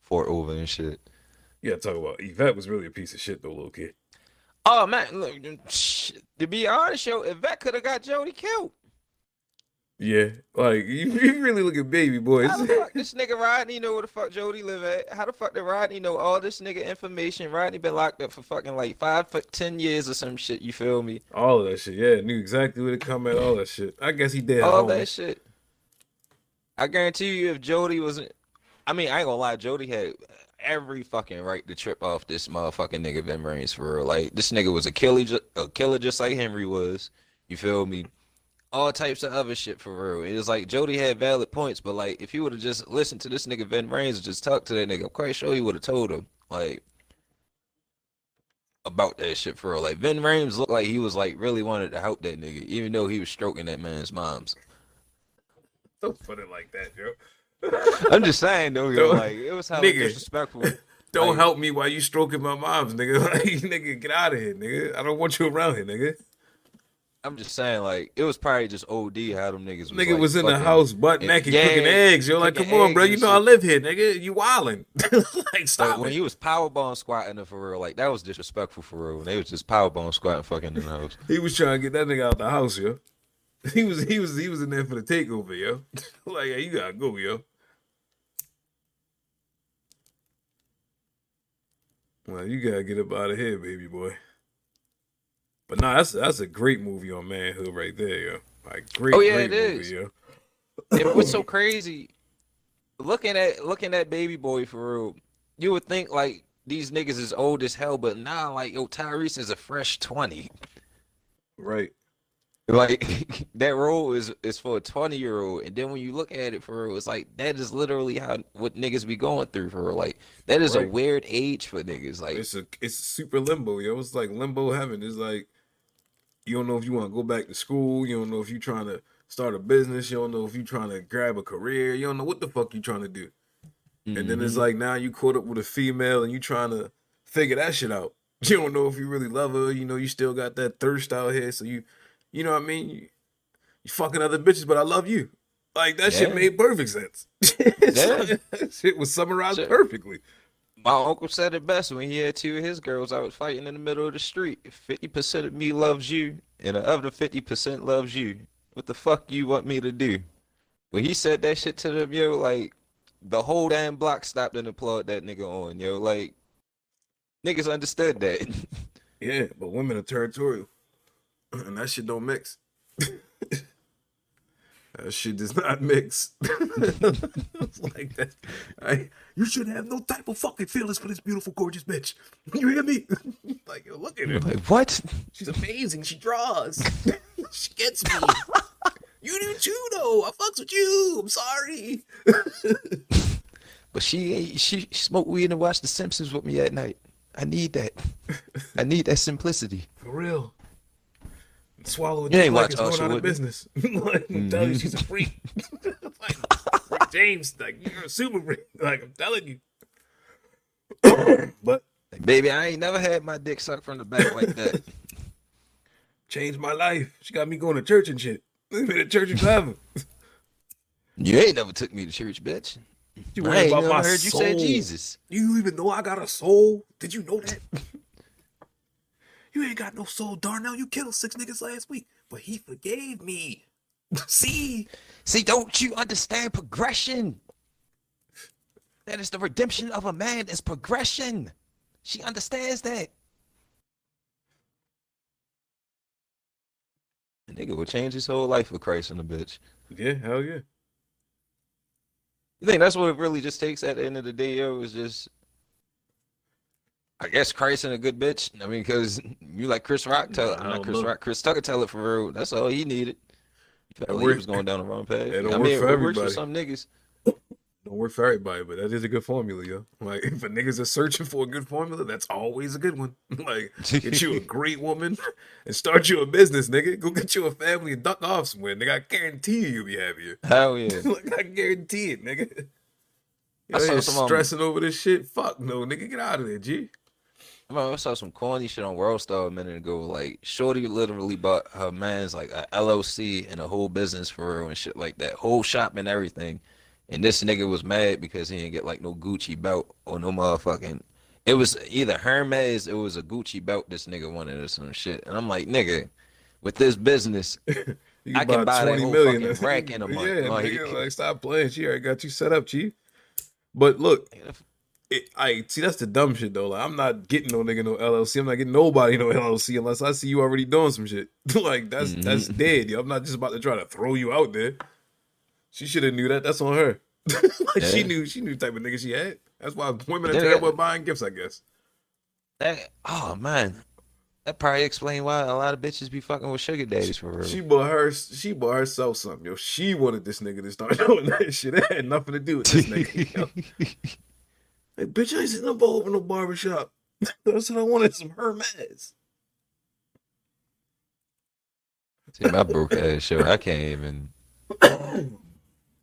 fort over and shit. You gotta talk about Yvette was really a piece of shit though, little kid. Oh man, look, to be honest, yo, if that could have got Jody killed. Yeah, like you really look at baby boys. How the fuck this nigga Rodney know where the fuck Jody live at? How the fuck did Rodney know all this nigga information? Rodney been locked up for fucking like 10 years or some shit. You feel me? All of that shit. Yeah, knew exactly where to come at. All that shit. I guess he did have All that homies. shit. I guarantee you, if Jody wasn't, I mean, I ain't gonna lie, Jody had every fucking right to trip off this motherfucking nigga Vin Raines for real. Like this nigga was a killer just like Henry was. You feel me? All types of other shit for real. It was like Jody had valid points, but like if he would have just listened to this nigga Vin Raines and just talked to that nigga, I'm quite sure he would have told him like about that shit for real. Like Vin Raines looked like he was like really wanted to help that nigga, even though he was stroking that man's moms. Don't put it like that, yo. I'm just saying though, yo, Don't, like it was hella nigga. disrespectful. Don't Like help me while you stroking my moms, nigga. Like, nigga, get out of here, nigga. I don't want you around here, nigga. I'm just saying, like it was probably just OD how them niggas was Nigga like was in the fucking, house butt and, naked cooking yeah, eggs. You're like, cooking come on, bro. eggs You and know I shit. live here, nigga. You wildin'. Like, Like stop when it. he was powerbomb squatting her for real, like that was disrespectful for real. When they was just powerbomb squatting fucking in the house. He was trying to get that nigga out the house, yo. He was in there for the takeover, yo. Like, yeah, you gotta go, yo. Well, you gotta get up out of here, baby boy. But nah, that's a great movie on manhood right there, yo. Like Oh great, yeah, great it movie, is. yo. And what's so crazy, looking at baby boy for real, you would think like these niggas is old as hell, but nah, like yo, Tyrese is a fresh 20. Right. Like that role is for a 20-year-old, and then when you look at it for real, it's like that is literally how what niggas be going through for real. Like that is a Right. weird age for niggas. Like It's super limbo, yo. It's like limbo heaven. It's like you don't know if you want to go back to school. You don't know if you're trying to start a business. You don't know if you're trying to grab a career. You don't know what the fuck you trying to do. And then it's hmm like now you caught up with a female and you trying to figure that shit out. You don't know if you really love her. You know, you still got that thirst out here. So you know what I mean? You fucking other bitches, but I love you. Like that shit yeah, made perfect sense. It's yeah. like, that shit was summarized Shit. perfectly. My uncle said it best when he had two of his girls. I was fighting in the middle of the street. 50% of me loves you, and the other 50% loves you. What the fuck you want me to do? When he said that shit to them, yo, like the whole damn block stopped and applauded that nigga on, yo. Like niggas understood that. Yeah, but women are territorial, and that shit don't mix. That shit does not mix. It's like that. You should have no type of fucking feelings for this beautiful, gorgeous bitch. You hear me? Like, yo, look at her. Like, what? She's amazing. She draws. She gets me. You do too, though. I fucks with you. I'm sorry. But she smoked weed and watched The Simpsons with me at night. I need that. I need that simplicity. For real. Swallow it You ain't like watch it's going Usher out of with me. business. Like, I'm telling you, she's a freak. Like, Rick James, like, you're a super freak. Like, I'm telling you. But Like, baby, I ain't never had my dick sucked from the back like that. changed my life. She got me going to church and shit. I've been at church forever. You ain't never took me to church, bitch. You I worry ain't about never my heard soul. you say Jesus. You even know I got a soul? Did you know that? You ain't got no soul, Darnell. You killed 6 niggas last week. But he forgave me. See? See, don't you understand progression? That is the redemption of a man is progression. She understands that. A nigga will change his whole life for Christ and a bitch. Yeah, hell yeah. You think that's what it really just takes at the end of the day, yo? Is just, I guess, Christ and a good bitch. I mean, because you like Chris Rock tell, I not don't Chris know. Rock, Chris Tucker tell it for real. That's all he needed. He felt It like he worked. was going down the wrong path. It don't I work mean, for it works for everybody. some niggas. Don't work for everybody, but that is a good formula, yo. Like, if a niggas are searching for a good formula, that's always a good one. Like, get you a great woman and start you a business, nigga. Go get you a family and duck off somewhere, nigga. I guarantee you you'll be happier. Hell yeah. Like, I guarantee it, nigga. I saw You're some stressing over this shit. Fuck no, nigga. Get out of there, G. I saw some corny shit on World Star a minute ago. Like, Shorty literally bought her man's like a LLC and a whole business for her and shit like that. Whole shop and everything. And this nigga was mad because he didn't get like no Gucci belt or no motherfucking. It was either Hermes, it was a Gucci belt this nigga wanted or some shit. And I'm like, nigga, with this business, You I can buy that 20 whole million. fucking rack in a month. Yeah, Like, nigga, like, stop playing. She already got you set up, G. But look, I see that's the dumb shit though. Like, I'm not getting no nigga no LLC. I'm not getting nobody no LLC unless I see you already doing some shit. Like that's dead, yo. I'm not just about to try to throw you out there. She should have knew that. That's on her. Like Yeah. she knew the type of nigga she had. That's why women are Yeah. terrible at buying gifts, I guess. oh man, that probably explain why a lot of bitches be fucking with sugar daddies for real. She bought herself something, yo. She wanted this nigga to start doing that shit. It had nothing to do with this nigga. Yo. Hey, bitch, I ain't sitting up all over no barbershop. That's what I wanted, some Hermes. See, my broke ass show, I can't even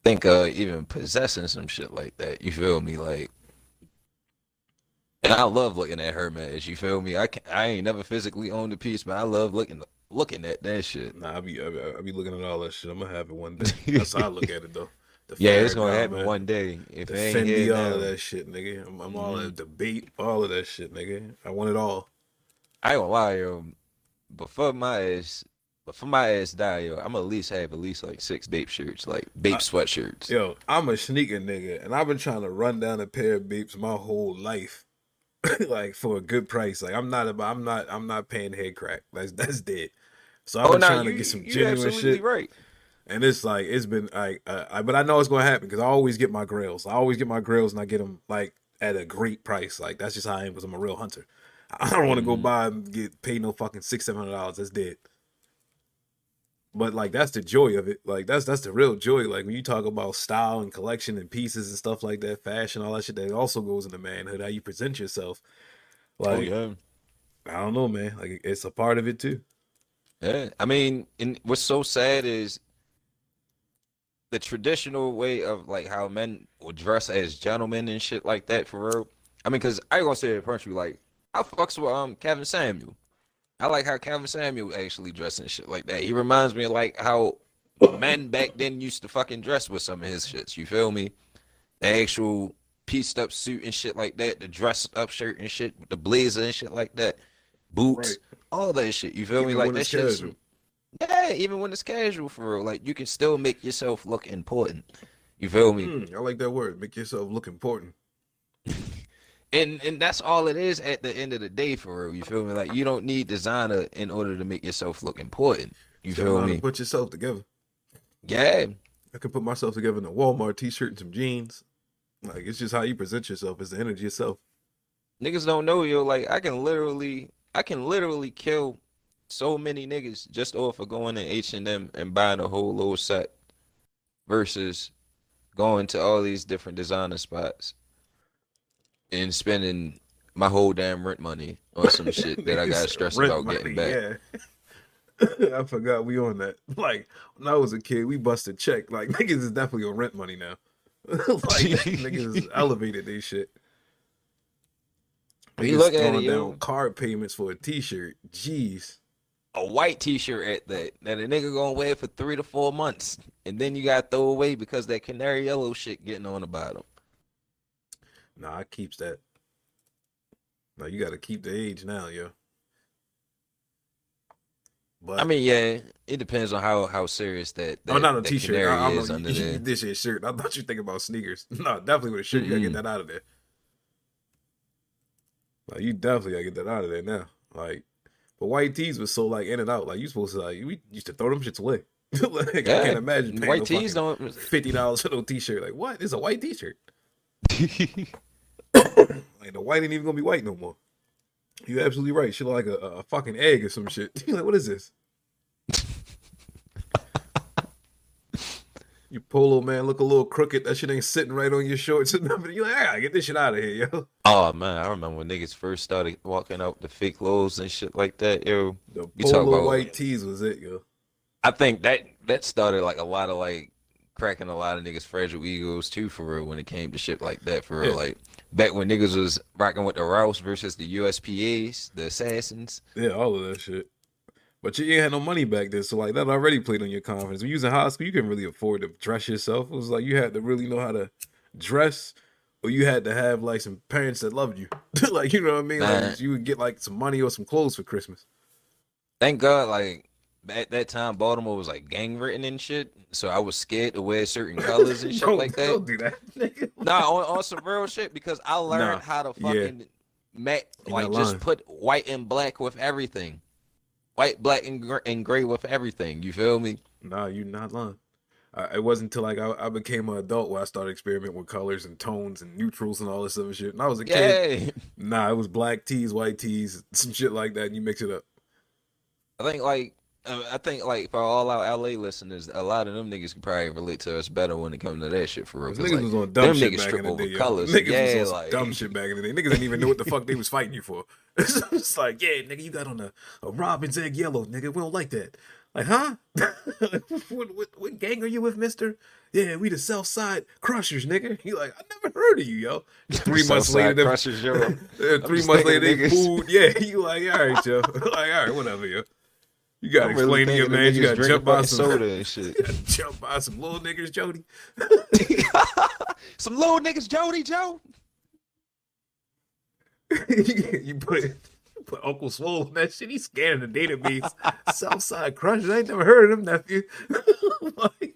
think of even possessing some shit like that. You feel me? Like, and I love looking at her, man. You feel me? I ain't never physically owned a piece, but I love looking at that shit. Nah, I be looking at all that shit. I'm gonna have it one day. That's how I look at it though. The Yeah, it's gonna Farrakhan, happen man. one day. If The it ain't Fendi, here all now, of that shit, nigga. I'm all that debate, all of that shit, nigga. I want it all. I ain't gonna lie, yo. Before my ass die, yo, I'm at least have like 6 Bape shirts, like Bape sweatshirts. Yo, I'm a sneaker nigga, and I've been trying to run down a pair of Bapes my whole life, like for a good price. Like I'm not paying head crack. That's dead. So I've Oh been no, trying to get some you genuine absolutely shit. right. And it's like it's been like, but I know it's gonna happen because I always get my grails. I always get my grails, and I get them like at a great price. Like that's just how I am because I'm a real hunter. I don't want to go buy and get paid no fucking $600-700. That's dead. But like that's the joy of it. Like that's the real joy. Like when you talk about style and collection and pieces and stuff like that, fashion, all that shit, that also goes into manhood. How you present yourself. Oh Like yeah. I don't know, man. Like it's a part of it too. Yeah. I mean, and what's so sad is the traditional way of like how men will dress as gentlemen and shit like that for real. I mean, cause I ain't gonna say it personally, like I fucks with Kevin Samuel. I like how Kevin Samuel actually dressed and shit like that. He reminds me of like how men back then used to fucking dress with some of his shits. You feel me? The actual pieced up suit and shit like that, the dressed up shirt and shit, the blazer and shit like that, boots, Right. all that shit. You feel me? Even Like when that it's shit's casual. yeah, even when it's casual for real, like you can still make yourself look important. You feel me? I like that word. Make yourself look important. And that's all it is at the end of the day for real. You feel me? Like you don't need designer in order to make yourself look important. You You gotta know feel how to me? put yourself together. Yeah. I could put myself together in a Walmart t-shirt and some jeans. Like, it's just how you present yourself. It's the energy itself. Niggas don't know, yo. Like I can literally kill so many niggas just off of going to H&M and buying a whole little set versus going to all these different designer spots and spending my whole damn rent money on some shit that I got to stress Rent about money, getting back. Yeah. I forgot we on that. Like, when I was a kid, we busted check. Like, niggas is definitely on rent money now. Like, niggas is elevated they shit. You Niggas look at it, throwing yo. down card payments for a t-shirt. Jeez. A white t-shirt at that a nigga gonna wear for 3 to 4 months, and then you gotta throw away because that canary yellow shit getting on the bottom. Nah, I keeps that. Now you gotta keep the age now, yo. But I mean, yeah, it depends on how serious that oh, not a that t-shirt. canary I is know under you there. did say shirt. I thought you think about sneakers. No, definitely with a shirt. You gotta get that out of there. Like, you definitely gotta get that out of there now. Like, but white tees was so like in and out. Like, you supposed to like we used to throw them shits away. Like, Yeah, I can't imagine paying white no tees fucking don't. $50 for no t-shirt. Like, what? It's a white t-shirt. Like, the white ain't even gonna be white no more. You're absolutely right. She look like a fucking egg or some shit. You're like, what is this? Your polo, man, look a little crooked. That shit ain't sitting right on your shorts or nothing. You're like, I gotta get this shit out of here, yo. Oh man, I remember when niggas first started walking out the fake clothes and shit like that, yo. The You talk polo about white tees was it, yo. I think that started like a lot of like cracking a lot of niggas fragile egos too, for real, when it came to shit like that, for real. Yeah. Like back when niggas was rocking with the Rouse versus the USPAs, the Assassins. Yeah, all of that shit. But you ain't had no money back then, so like that already played on your confidence. When you was in high school, you couldn't really afford to dress yourself. It was like you had to really know how to dress, or you had to have like some parents that loved you. Like, you know what I mean? Man. Like, you would get like some money or some clothes for Christmas. Thank God, like at that time, Baltimore was like gang written and shit, so I was scared to wear certain colors and shit like that. Don't do that, nigga. Nah, on some real shit, because I learned Nah, how to yeah. fucking You're like not just lying. put white and black with everything, white, black, and gray with everything. You feel me? Nah, you're not lying. It wasn't until like I became an adult where I started experimenting with colors and tones and neutrals and all this other shit. And I was a kid. Yeah, Nah, it was black tees, white tees, some shit like that. And you mix it up. I think like for all our LA listeners, a lot of them niggas can probably relate to us better when it comes to that shit, for real. 'Cause 'Cause, niggas like, was on dumb them shit niggas back trip in the over day, yo. colors. Niggas Yeah, was on like dumb shit back in the day. Niggas didn't even know what the fuck they was fighting you for. It's like, yeah, nigga, you got on a Robin's egg yellow, nigga. We don't like that. Like, huh? What gang are you with, mister? Yeah, we the South Side Crushers, nigga. You like, I never heard of you, yo. 3 months later, them, Crushers, yo. 3 months later, they niggas. food. Yeah, you like, all right, yo. Like, all right, whatever, yo. You gotta I'm really explain to your thinking man. the You niggas gotta drinking jump by fucking some soda and shit. You gotta jump by some little niggas, Jody. Some little niggas, Jody Joe. you put Uncle Swole on that shit. He's scanning the database. Southside Crushers. I ain't never heard of them, nephew. Like,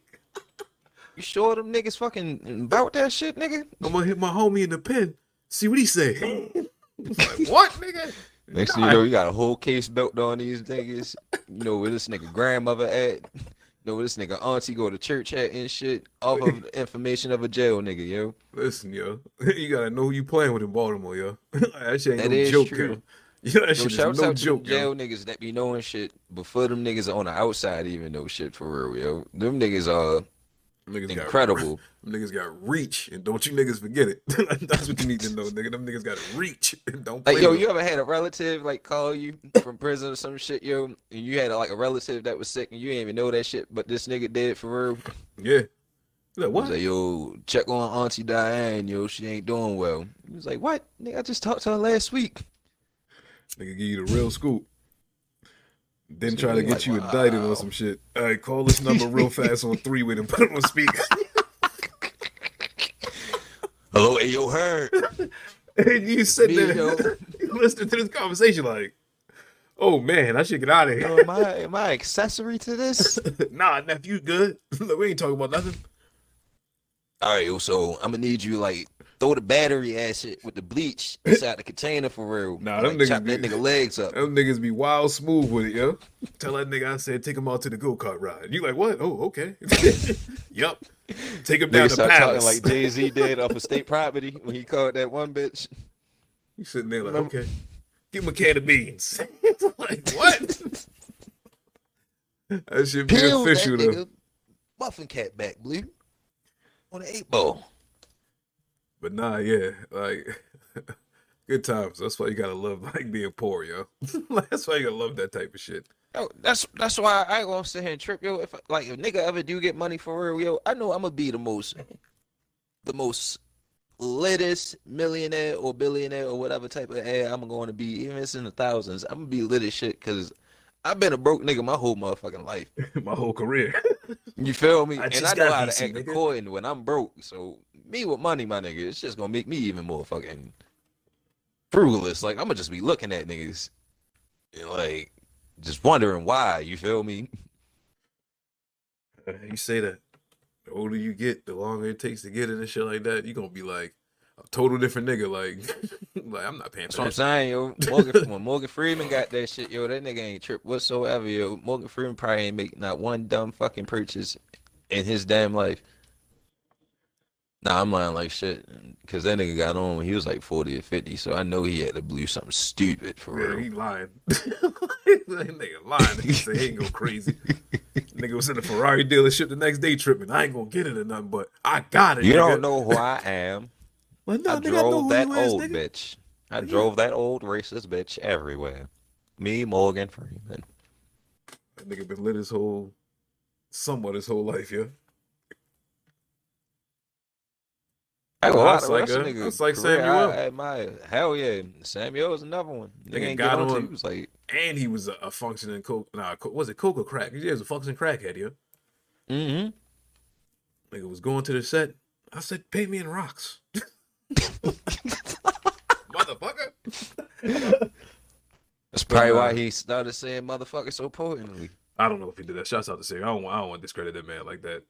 You sure them niggas fucking about that shit, nigga? I'm gonna hit my homie in the pen. See what he say. Like, what, nigga? Next thing you know, you got a whole case built on these niggas. You know where this nigga grandmother at. You know where this nigga auntie go to church at and shit. Off of the information of a jail nigga, yo. Listen, yo. You gotta know who you playing with in Baltimore, yo. That shit ain't That no is joke, true. yo. That Yo, shit is shouts no out to them joke, yo. jail niggas that be knowing shit before them niggas on the outside even know shit, for real, yo. Them niggas are Niggas incredible. Them niggas got reach, and don't you niggas forget it. That's what you need to know, nigga. Them niggas got reach, and don't play Like, yo, with you them. ever had a relative like call you from prison or some shit, yo, and you had like a relative that was sick and you didn't even know that shit, but this nigga did, for real? Yeah. Like, He was what? like, yo, check on Auntie Diane, yo, she ain't doing well. He was like, what? Nigga, I just talked to her last week. Nigga give you the real scoop. Then So try to you get like, you indicted wow. on some shit. All right, call this number real fast on 3-way and put it on speaker. Hello, hey, yo, Herb. And you sitting me, there, yo. you listening to this conversation like, oh man, I should get out of Yo, here. am I accessory to this? Nah, nephew, good. We ain't talking about nothing. All right, yo, so I'm gonna need you like throw the battery ass shit with the bleach inside the container for real, Nah, and them like niggas chop be that nigga legs up. them niggas be wild smooth with it, yo. Tell that nigga I said take him out to the go-kart ride. You like what? Oh, okay. Yup. Take him down Nigga to start talking Palace. like Jay-Z did off of state property when he called that one bitch. You sitting there like, Remember? okay, give him a can of beans. Like what? That should be Peel that official though. nigga muffin cap back, blue, on the 8 ball. But nah, yeah, like good times. That's why you gotta love like being poor, yo. Like, that's why you gotta love that type of shit. Yo, that's why I ain't gonna sit here and trip, yo. If nigga ever do get money for real, yo, I know I'm gonna be the most littest millionaire or billionaire or whatever type of air I'm going to be, even if it's in the thousands. I'm gonna be lit as shit because I've been a broke nigga my whole motherfucking life. My whole career. You feel me? I And just I know got how to decent, act nigga. according when I'm broke. So me with money, my nigga, it's just gonna make me even more fucking frugalist. Like I'm gonna just be looking at niggas and like just wondering why. You feel me? You say that. The older you get, the longer it takes to get it and shit like that. You gonna be like a total different nigga. Like, like I'm not paying That's for what I'm that. saying, yo. When Morgan Freeman got that shit, yo, that nigga ain't trip whatsoever, yo. Morgan Freeman probably ain't make not one dumb fucking purchase in his damn life. Nah, I'm lying like shit. Cause that nigga got on when he was like 40 or 50, so I know he had to blew something stupid for Yeah, real. he lying. That nigga lying. He say he ain't go crazy. Nigga was in a Ferrari dealership the next day tripping. I ain't gonna get it or nothing, but I got it, You nigga. don't know who I am. Well, I no, nigga, I know drove who that you is, old nigga. bitch. I Yeah. drove that old racist bitch everywhere. Me, Morgan Freeman. That nigga been lit somewhat his whole life, yeah. I go That's out like that's a that's nigga like career Samuel. I admire. Hell yeah, Samuel is another one. Nigga Nigga ain't get got on to on, he was like, and he was a functioning coke. Nah, was it coke or crack? He was a functioning crackhead, yeah. mm-hmm. Nigga was going to the set. I said, pay me in rocks. Motherfucker. That's But probably why he started saying motherfucker so potently. I don't know if he did that. Shouts out to Sig. I don't want to discredit that man like that.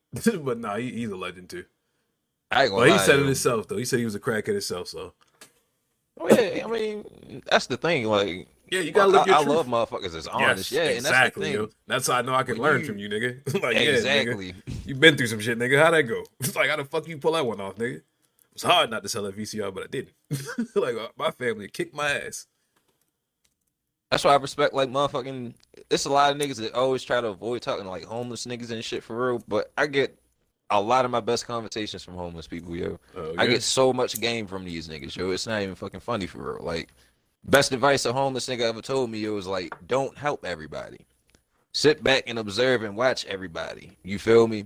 But nah, he's a legend too. I ain't gonna But he lie, said it yo. himself though. He said he was a crackhead himself. So Oh yeah, I mean that's the thing. Like, yeah, you gotta live your I truth. love motherfuckers that's honest. Yes, Yeah, and that's the exactly, thing. yo. That's how I know I can When learn you from you, nigga. Like, yeah, nigga. exactly, You been through some shit, nigga. How'd that go? It's like, how the fuck you pull that one off, nigga? It's hard not to sell that VCR, but I didn't. Like, my family kicked my ass. that's why I respect like motherfucking. It's a lot of niggas that always try to avoid talking to, like homeless niggas and shit for real. But I get a lot of my best conversations from homeless people, yo. Oh, I yeah. get so much game from these niggas, yo. It's not even fucking funny for real. Like, best advice a homeless nigga ever told me, yo, was like, don't help everybody. Sit back and observe and watch everybody. You feel me?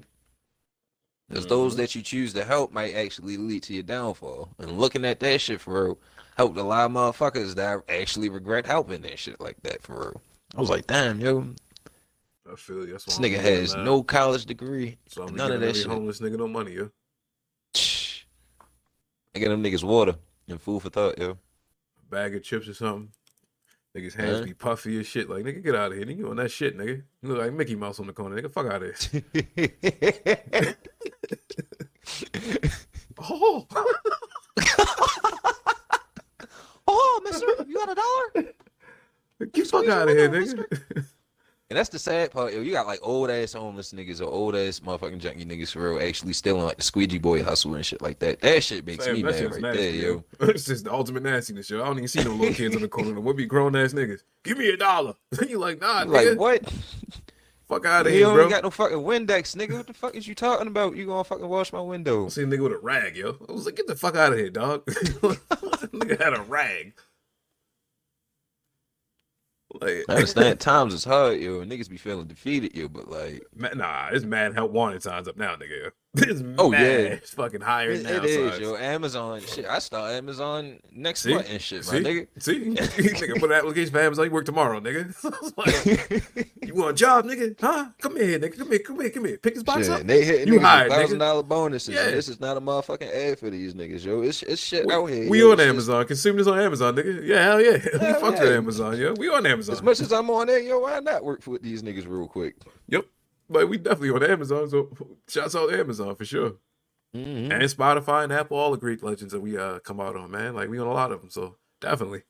Because those that you choose to help might actually lead to your downfall. And looking at that shit for real helped a lot of motherfuckers that I actually regret helping and shit like that for real. I was like, damn, yo, I feel you. That's why this I'm nigga doing has that. no college degree. So I'm None of giving that every shit. homeless nigga no money, yo. I get them niggas water and food for thought, yo. Bag of chips or something. Niggas hands be puffy as shit. Like, nigga, get out of here. Nigga, you on that shit, nigga. You look like Mickey Mouse on the corner. Nigga, fuck out of here. Oh. Oh, mister, you got $1? Get the fuck out of here, nigga. And that's the sad part, yo. You got like old ass homeless niggas or old ass motherfucking junkie niggas for real actually stealing like the squeegee boy hustle and shit like that. That shit makes me That mad shit's right nasty, there, yo. It's just the ultimate nastiness, yo. I don't even see no little kids on the corner. What be grown ass niggas? Give me $1. You like, nah, Like nigga. what? Fuck out of You here, don't bro. even got no fucking Windex, nigga. What the fuck is you talking about? You gonna fucking wash my window? I seen a nigga with a rag, yo. I was like, get the fuck out of here, dog. Nigga had a rag. Like, I understand times is hard, yo. And niggas be feeling defeated, yo. But like, nah, it's mad help wanted signs up now, nigga. Yo. It's oh mad. yeah, It's fucking higher now. it is, signs. yo. Amazon shit. I start Amazon next See? month and shit, my See? nigga. See? Nigga, put an application for Amazon. You work tomorrow, nigga. It's like, you want a job, nigga? Huh? Come here, nigga. Come here. Pick this box Shit, up. and they hit You niggas hired, with nigga. $1,000 bonuses. Yeah. And this is not a motherfucking ad for these niggas, yo. It's shit out here. We yo. on It's Amazon. Consume this on Amazon, nigga. Yeah, hell yeah. We Hell fucked yeah. with Amazon, yo. We on Amazon. as much as I'm on there, yo, why not work with these niggas real quick? Yep. But we definitely on Amazon, so shouts out to Amazon for sure. Hmm. And Spotify and Apple, all the Greek legends that we come out on, man. Like we on a lot of them, so definitely.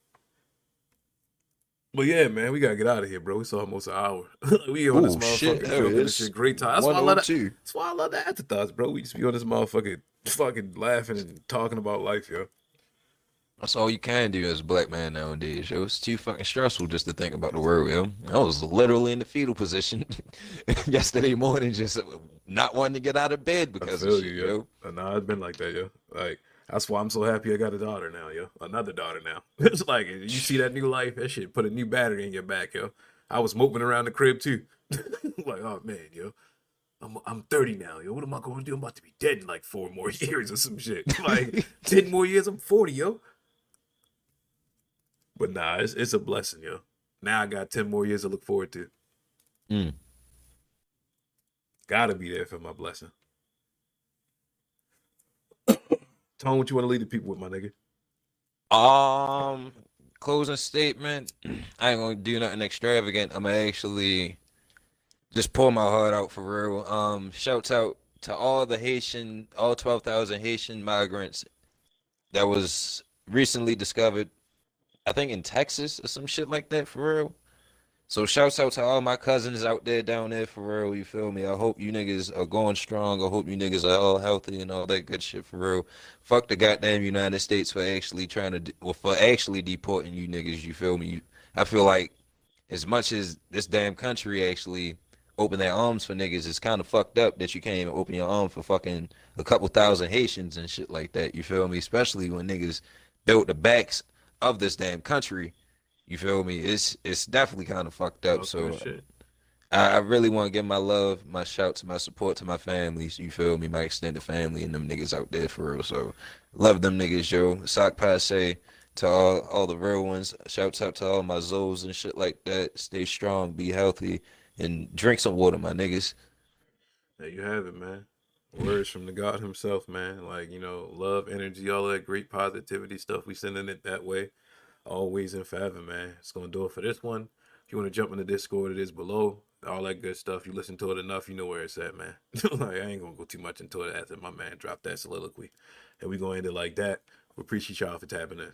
But yeah, man, we gotta get out of here, bro. It's almost an hour. We on this Oh shit, motherfucker there it joking and is. shit. Great time. That's why I love that. 102. That's why I love the afterthoughts, bro. We just be on this motherfucker fucking laughing and talking about life, yo. That's all you can do as a black man nowadays, yo. It's too fucking stressful just to think about the world, yo. I was literally in the fetal position yesterday morning, just not wanting to get out of bed I because of feel you, shit, yo. yo. Nah, it's been like that, yo. Like that's why I'm so happy I got a daughter now, yo. Another daughter now. It's like you see that new life, that shit put a new battery in your back, yo. I was moping around the crib too. Like, oh man, yo. I'm 30 now, yo. What am I going to do? I'm about to be dead in like 4 more years or some shit. Like 10 more years, I'm 40, yo. But nah, it's a blessing, yo. Now I got 10 more years to look forward to. Mm. Gotta be there for my blessing. Tone, what you want to leave the people with, my nigga? Um, Closing statement. I ain't gonna do nothing extravagant. I'm gonna actually just pour my heart out for real. Shouts out to all the Haitian, all 12,000 Haitian migrants that was recently discovered, I think in Texas or some shit like that for real. So shouts out to all my cousins out there down there for real, you feel me? I hope you niggas are going strong. I hope you niggas are all healthy and all that good shit for real. Fuck the goddamn United States for actually trying to, well, for actually deporting you niggas, you feel me? I feel like as much as this damn country actually open their arms for niggas, it's kind of fucked up that you can't even open your arm for fucking a couple thousand Haitians and shit like that, you feel me? Especially when niggas built the backs of this damn country. You feel me? It's definitely kind of fucked up. Talk that So shit. I really want to give my love, my shouts, my support to my families. You feel me? My extended family and them niggas out there for real. So love them niggas, yo. Sock passe to all the real ones. Shouts out to all my Zoes and shit like that. Stay strong, be healthy, and drink some water, my niggas. There you have it, man. Words from the God himself, man. Like, love, energy, all that great positivity stuff. We sending it that way. Always and forever, man. It's gonna do it for this one. If you want to jump in the Discord, it is below. All that good stuff. You listen to it enough, you know where it's at, man. Like I ain't gonna go too much into it after my man dropped that soliloquy. And we gonna end it like that. We appreciate y'all for tapping in.